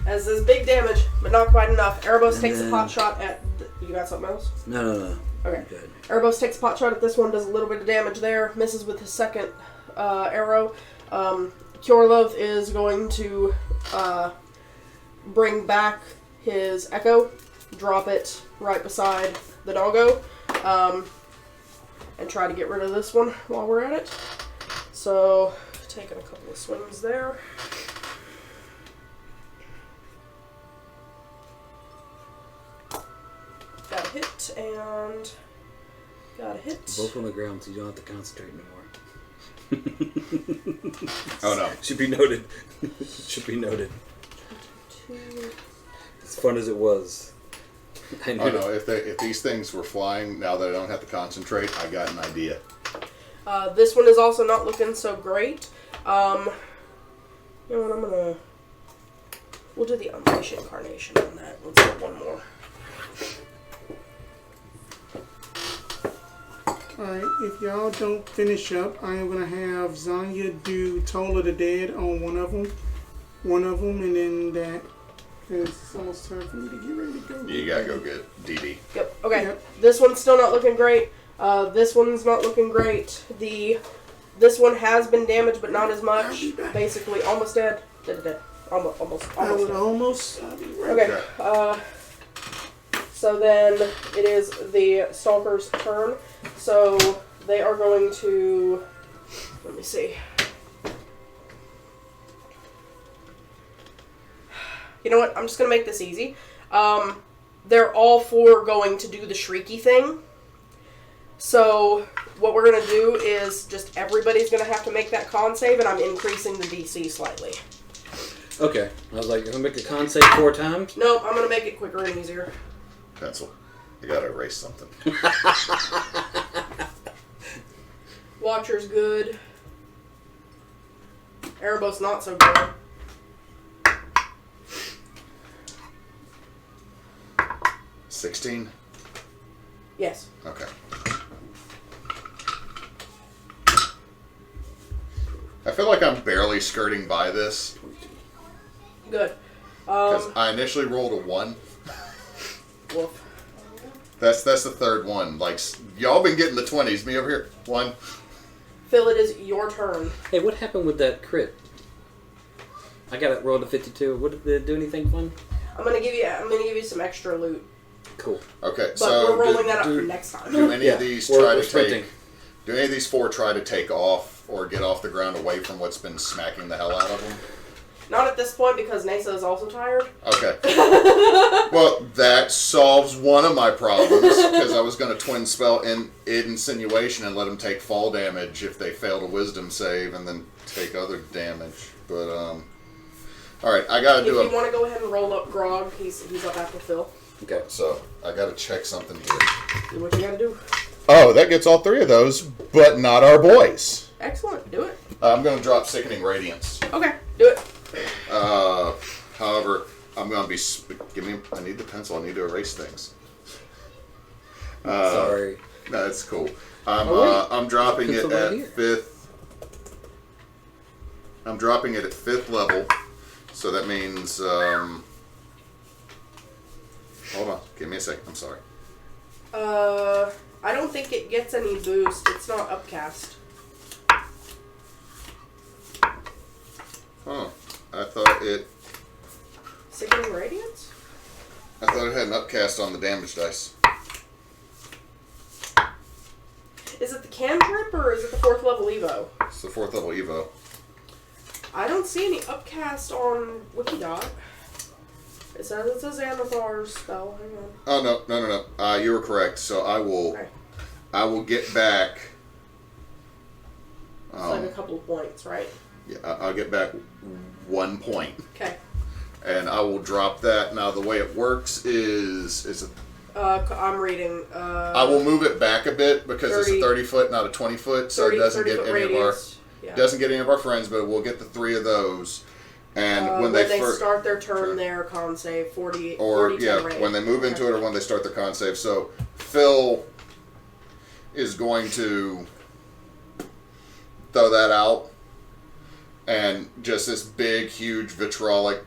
As this big damage, but not quite enough. Erebos And takes a then- pot shot at... You got something else? No. Okay. Good. Erebos takes a pot shot at this one, does a little bit of damage there, misses with his second arrow. Kjorlov is going to bring back his echo, drop it right beside the doggo, and try to get rid of this one while we're at it. So, taking a couple of swings there. Got a hit, and Got a hit. Both on the ground, so you don't have to concentrate anymore. Oh no. Should be noted. Should be noted. 22. As fun as it was. I knew Oh no, if these things were flying, now that I don't have to concentrate, I got an idea. This one is also not looking so great. You know what, we'll do the Unleash Incarnation on that. Let's get one more. Alright, if y'all don't finish up, I am going to have Zhonya do Toll of the Dead on one of them. And then that is almost time for me to get ready to go. You gotta go get DD. Yep, okay. Yep. This one's still not looking great. This one's not looking great. This one has been damaged, but not as much. Basically, almost dead. Dead. Almost. I would almost. I'll be right Okay. So then it is the Stalker's turn. So they are going to. Let me see. You know what? I'm just going to make this easy. They're all four going to do the shrieky thing. So what we're going to do is just everybody's going to have to make that con save, and I'm increasing the DC slightly. Okay. I was like, I'm going to make a con save 4 times? Nope, I'm going to make it quicker and easier. Pencil. I gotta erase something. Watcher's good. Erebos not so good. $16? Yes. Okay. I feel like I'm barely skirting by this. Good. Because I initially rolled a 1. Woof. That's the third one. Like, y'all been getting the 20s. Me over here. 1. Phil, it is your turn. Hey, what happened with that crit? I got it rolled to 52. What, did it do anything fun? I'm gonna give you some extra loot. Cool. Okay, But so we're rolling that up next time. do any of these try we're to sprinting. take? Do any of these 4 try to take off or get off the ground away from what's been smacking the hell out of them? Not at this point because Neysa is also tired. Okay. Well, that solves one of my problems because I was going to twin spell Insinuation and let them take fall damage if they failed a Wisdom save and then take other damage. But all right, I got to do If you want to go ahead and roll up Grog, he's up after Phil. Okay. So I got to check something here. Do what you gotta do. Oh, that gets all 3 of those, but not our boys. Excellent. Do it. I'm going to drop Sickening Radiance. Okay. Do it. However, I'm going to be... I need the pencil. I need to erase things. Sorry. No, that's cool. Oh, I'm dropping it Pencil at right here. 5th. I'm dropping it at 5th level. So that means... hold on. Give me a second. I'm sorry. I don't think it gets any boost. It's not upcast. Huh. I thought it... Sickening Radiance? I thought it had an upcast on the damage dice. Is it the cantrip or is it the 4th level Evo? It's the 4th level Evo. I don't see any upcast on Wikidot. It says it's a Xanathar's spell. Hang on. Oh, no. You were correct. So I will... Okay. I will get back... It's like a couple of points, right? Yeah, I'll get back 1 point. Okay. And I will drop that. Now, the way it works is it, I'm reading. I will move it back a bit because 30, it's a 30-foot, not a 20-foot, so it doesn't get any radius. doesn't get any of our friends, but we'll get the 3 of those. And when they start their turn, their con save 40 or 40 yeah, range. when they move into it or when they start their con save. So Phil is going to throw that out, and just this big, huge, vitrolic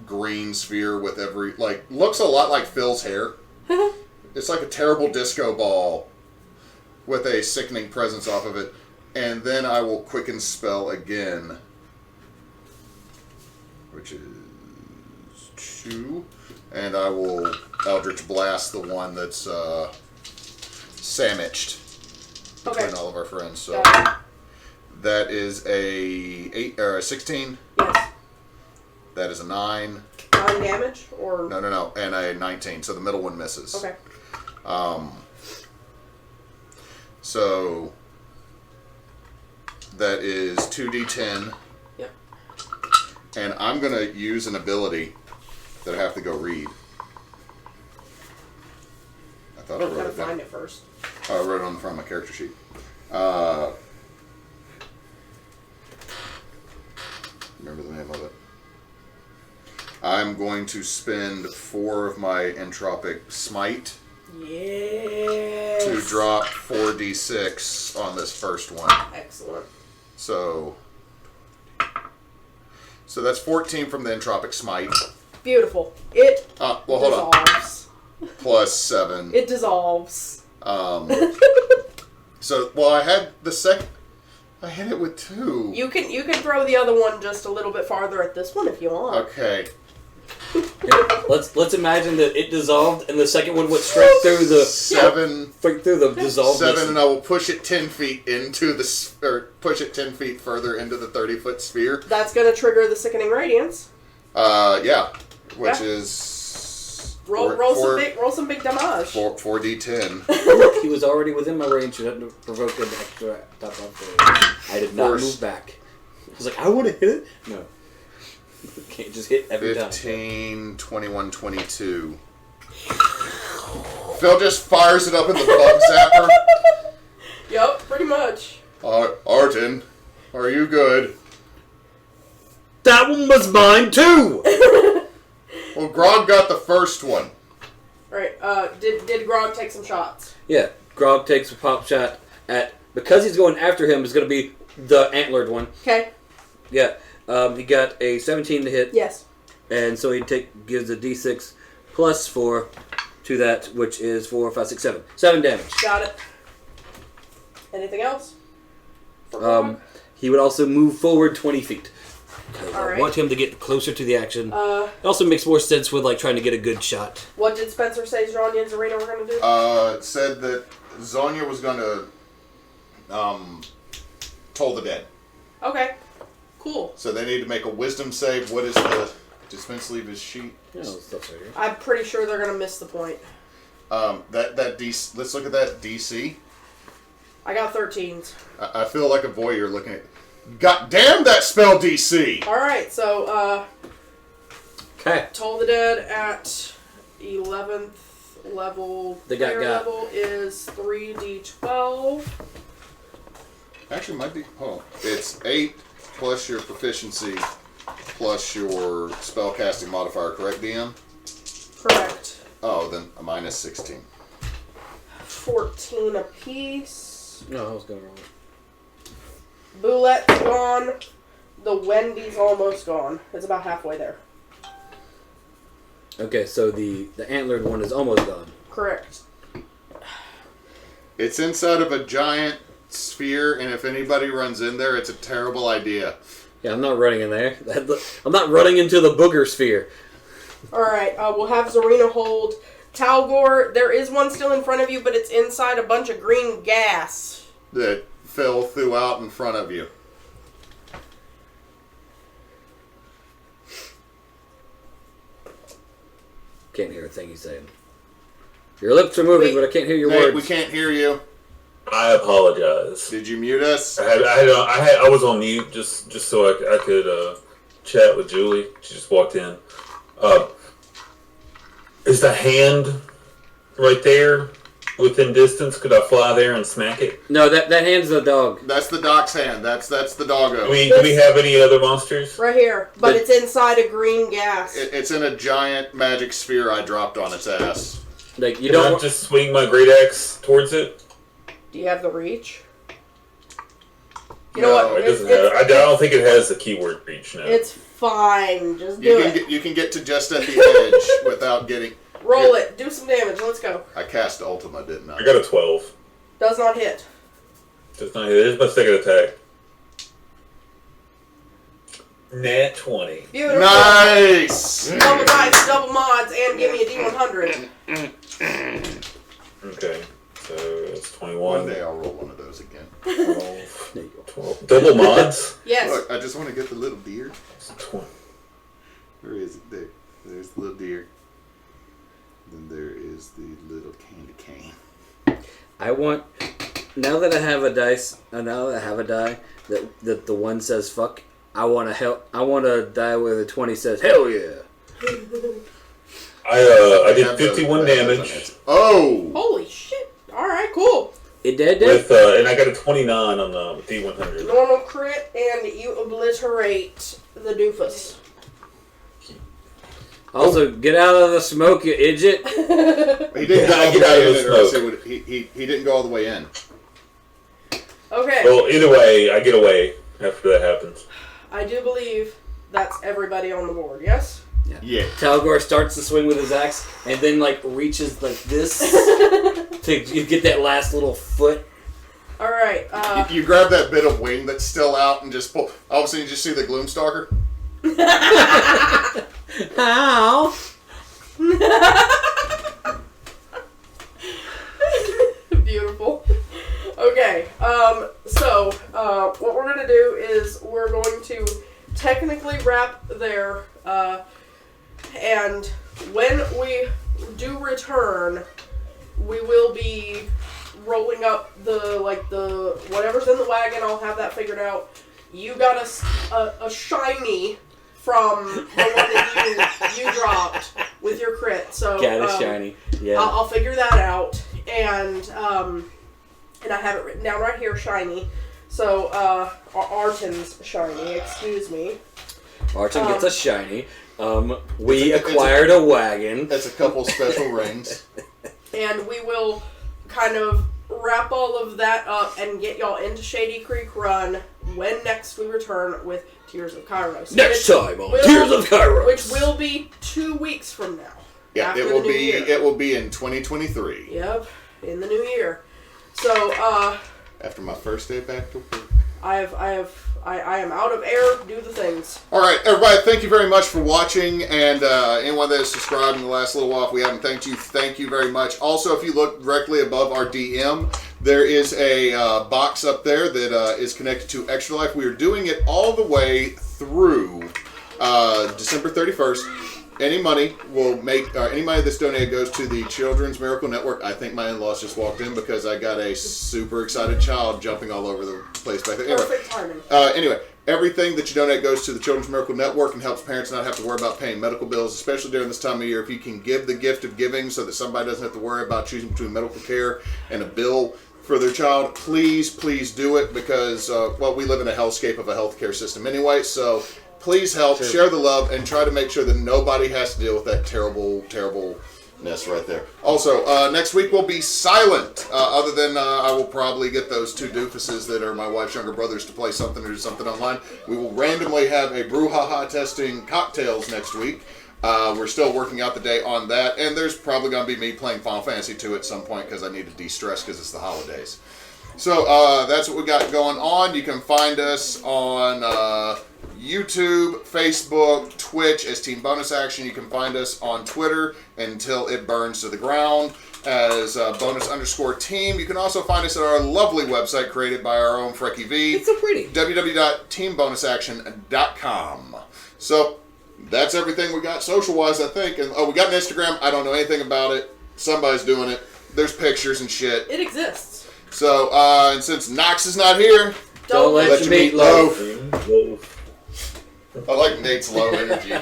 green sphere with looks a lot like Phil's hair. It's like a terrible disco ball with a sickening presence off of it. And then I will quicken spell again, which is 2. And I will Eldritch Blast the one that's sandwiched between all of our friends. So that is a 16. Yes. That is a 9. 9 damage or No, and a 19. So the middle one misses. Okay. So that is 2d10. Yep. And I'm going to use an ability that I have to go read. I thought I wrote Gotta it down. find it first. Oh, I wrote it on the front of my character sheet. Remember the name of it. I'm going to spend 4 of my entropic smite Yes. to drop 4d6 on this first one. Excellent. So that's 14 from the entropic smite. Beautiful. It Well, hold on. dissolves. Plus 7. It dissolves. So, well, I had the second. I hit it with 2. You can throw the other one just a little bit farther at this one if you want. Okay. Yeah. Let's imagine that it dissolved and the second one went straight through the 7. straight through the dissolved. 7, and I will push it 10 feet into the, or push it 10 feet further into the 30-foot sphere. That's gonna trigger the sickening radiance. Yeah, which Yeah. is Roll some big damage. 4d10. He was already within my range. You had to provoke an extra top of the. I did not Force. move back. I was like, I want to hit it. No, you can't just hit every time. 15, 21, 22. Phil just fires it up in the bug zapper. Yep, pretty much. Arten, are you good? That one was mine too. Well, Grog got the first one. Right. Did Grog take some shots? Yeah, Grog takes a pop shot at because he's going after him. Is going to be the antlered one. Okay. Yeah, he got a 17 to hit. Yes. And so he gives a d6 plus 4 to that, which is 4, 5, 6, 7. 7 damage. Got it. Anything else? For Grog? He would also move forward 20 feet. I Alright. want him to get closer to the action. It also makes more sense with like trying to get a good shot. What did Spencer say Zhonya and Zarina were going to do? It said that Zhonya was going to toll the dead. Okay. Cool. So they need to make a wisdom save. What is the... Did Spence leave his sheet? No, stuff's right here. I'm pretty sure they're going to miss the point. That DC... Let's look at that DC. I got 13s. I feel like a voyeur looking at... God damn that spell DC! Alright, so, Okay. Toll the Dead at 11th level. They got player got. level is 3d12. Actually, might be... Hold on. It's 8 plus your proficiency plus your spellcasting modifier, correct, DM? Correct. Oh, then a minus 16. 14 apiece. No, I was going wrong. Boulette's gone. The Wendy's almost gone. It's about halfway there. Okay, so the antlered one is almost gone. Correct. It's inside of a giant sphere, and if anybody runs in there, it's a terrible idea. Yeah, I'm not running in there. I'm not running into the booger sphere. Alright, we'll have Zarina hold. Tal'gor, there is one still in front of you, but it's inside a bunch of green gas. That fell throughout in front of you. Can't hear a thing he's saying. Your lips are moving, Wait. but I can't hear your Nate, words. we can't hear you. I apologize. Did you mute us? I was on mute just so I could chat with Julie. She just walked in. Is the hand right there within distance? Could I fly there and smack it? No, that hand's the dog. That's the doc's hand. That's the doggo. Do we have any other monsters? Right here. But it's inside a green gas. It's in a giant magic sphere I dropped on its ass. Like you Can don't I just swing my great axe towards it? Do you have the reach? You No, know what? It doesn't have, I don't think it has the keyword reach now. It's fine. Just do it. You can get to just at the edge without getting... Roll it. Do some damage. Let's go. I cast Ultima, didn't I? I got a 12. Does not hit. Just not hit. It is my second attack. Nat 20. Beautiful. Nice! Double dice, double mods, and give me a D100. Okay. So that's 21. One day I'll roll one of those again. 12. Double mods? Yes. Look, I just want to get the little deer. It's 20. Where is it? There. There's the little deer. Then there is the little candy cane. I want Now that I have a dice, now that I have a die that the one says fuck, I want to die with a 20 says hell yeah. I did 51 damage. Oh! Holy shit! All right, cool. It did. And I got a 29 on the D100. Normal crit, and you obliterate the doofus. Also, get out of the smoke, you idiot. He didn't go all the way in, or else he didn't go all the way in. Okay. Well, either way, I get away after that happens. I do believe that's everybody on the board, yes? Yeah. Tal'gor starts to swing with his axe, and then, like, reaches like this to get that last little foot. Alright, You grab that bit of wing that's still out and just pull. All of a sudden you just see the Gloomstalker. How? Beautiful. Okay, so, what we're gonna do is we're going to technically wrap there, and when we do return, we will be rolling up the whatever's in the wagon. I'll have that figured out. You got a shiny from the one that you dropped with your crit. So Got a shiny. Yeah. I'll figure that out, and I have it written down right here, shiny. So Arten's shiny. Excuse me. Arten gets a shiny. We acquired a wagon. That's a couple special rings. And we will kind of wrap all of that up and get y'all into Shady Creek Run when next we return with Tears of Kairos. Next time on Tears of Kairos. Which will be 2 weeks from now. Yeah, it will be in 2023. Yep, in the new year. So, after my first day back to work. I am out of air. Do the things. All right, everybody, thank you very much for watching, and anyone that has subscribed in the last little while, if we haven't thanked you, thank you very much. Also, if you look directly above our DM, there is a box up there that is connected to Extra Life. We are doing it all the way through December 31st. Any money that's donated goes to the Children's Miracle Network. I think my in-laws just walked in because I got a super excited child jumping all over the place back there. Perfect timing. Anyway, everything that you donate goes to the Children's Miracle Network and helps parents not have to worry about paying medical bills, especially during this time of year. If you can give the gift of giving so that somebody doesn't have to worry about choosing between medical care and a bill for their child, please do it because, we live in a hellscape of a healthcare system anyway, so please help, share the love, and try to make sure that nobody has to deal with that terribleness right there. Also, next week we'll be silent, other than I will probably get those two doofuses that are my wife's younger brothers to play something or do something online. We will randomly have a brouhaha testing cocktails next week. We're still working out the day on that, and there's probably going to be me playing Final Fantasy 2 at some point because I need to de-stress because it's the holidays. So that's what we got going on. You can find us on YouTube, Facebook, Twitch as Team Bonus Action. You can find us on Twitter until it burns to the ground as bonus_team. You can also find us at our lovely website created by our own Frecky V. It's so pretty. www.teambonusaction.com. So that's everything we got social-wise, I think. And we got an Instagram. I don't know anything about it. Somebody's doing it. There's pictures and shit. It exists. So, and since Knox is not here, don't let your meat loaf. I like Nate's low energy.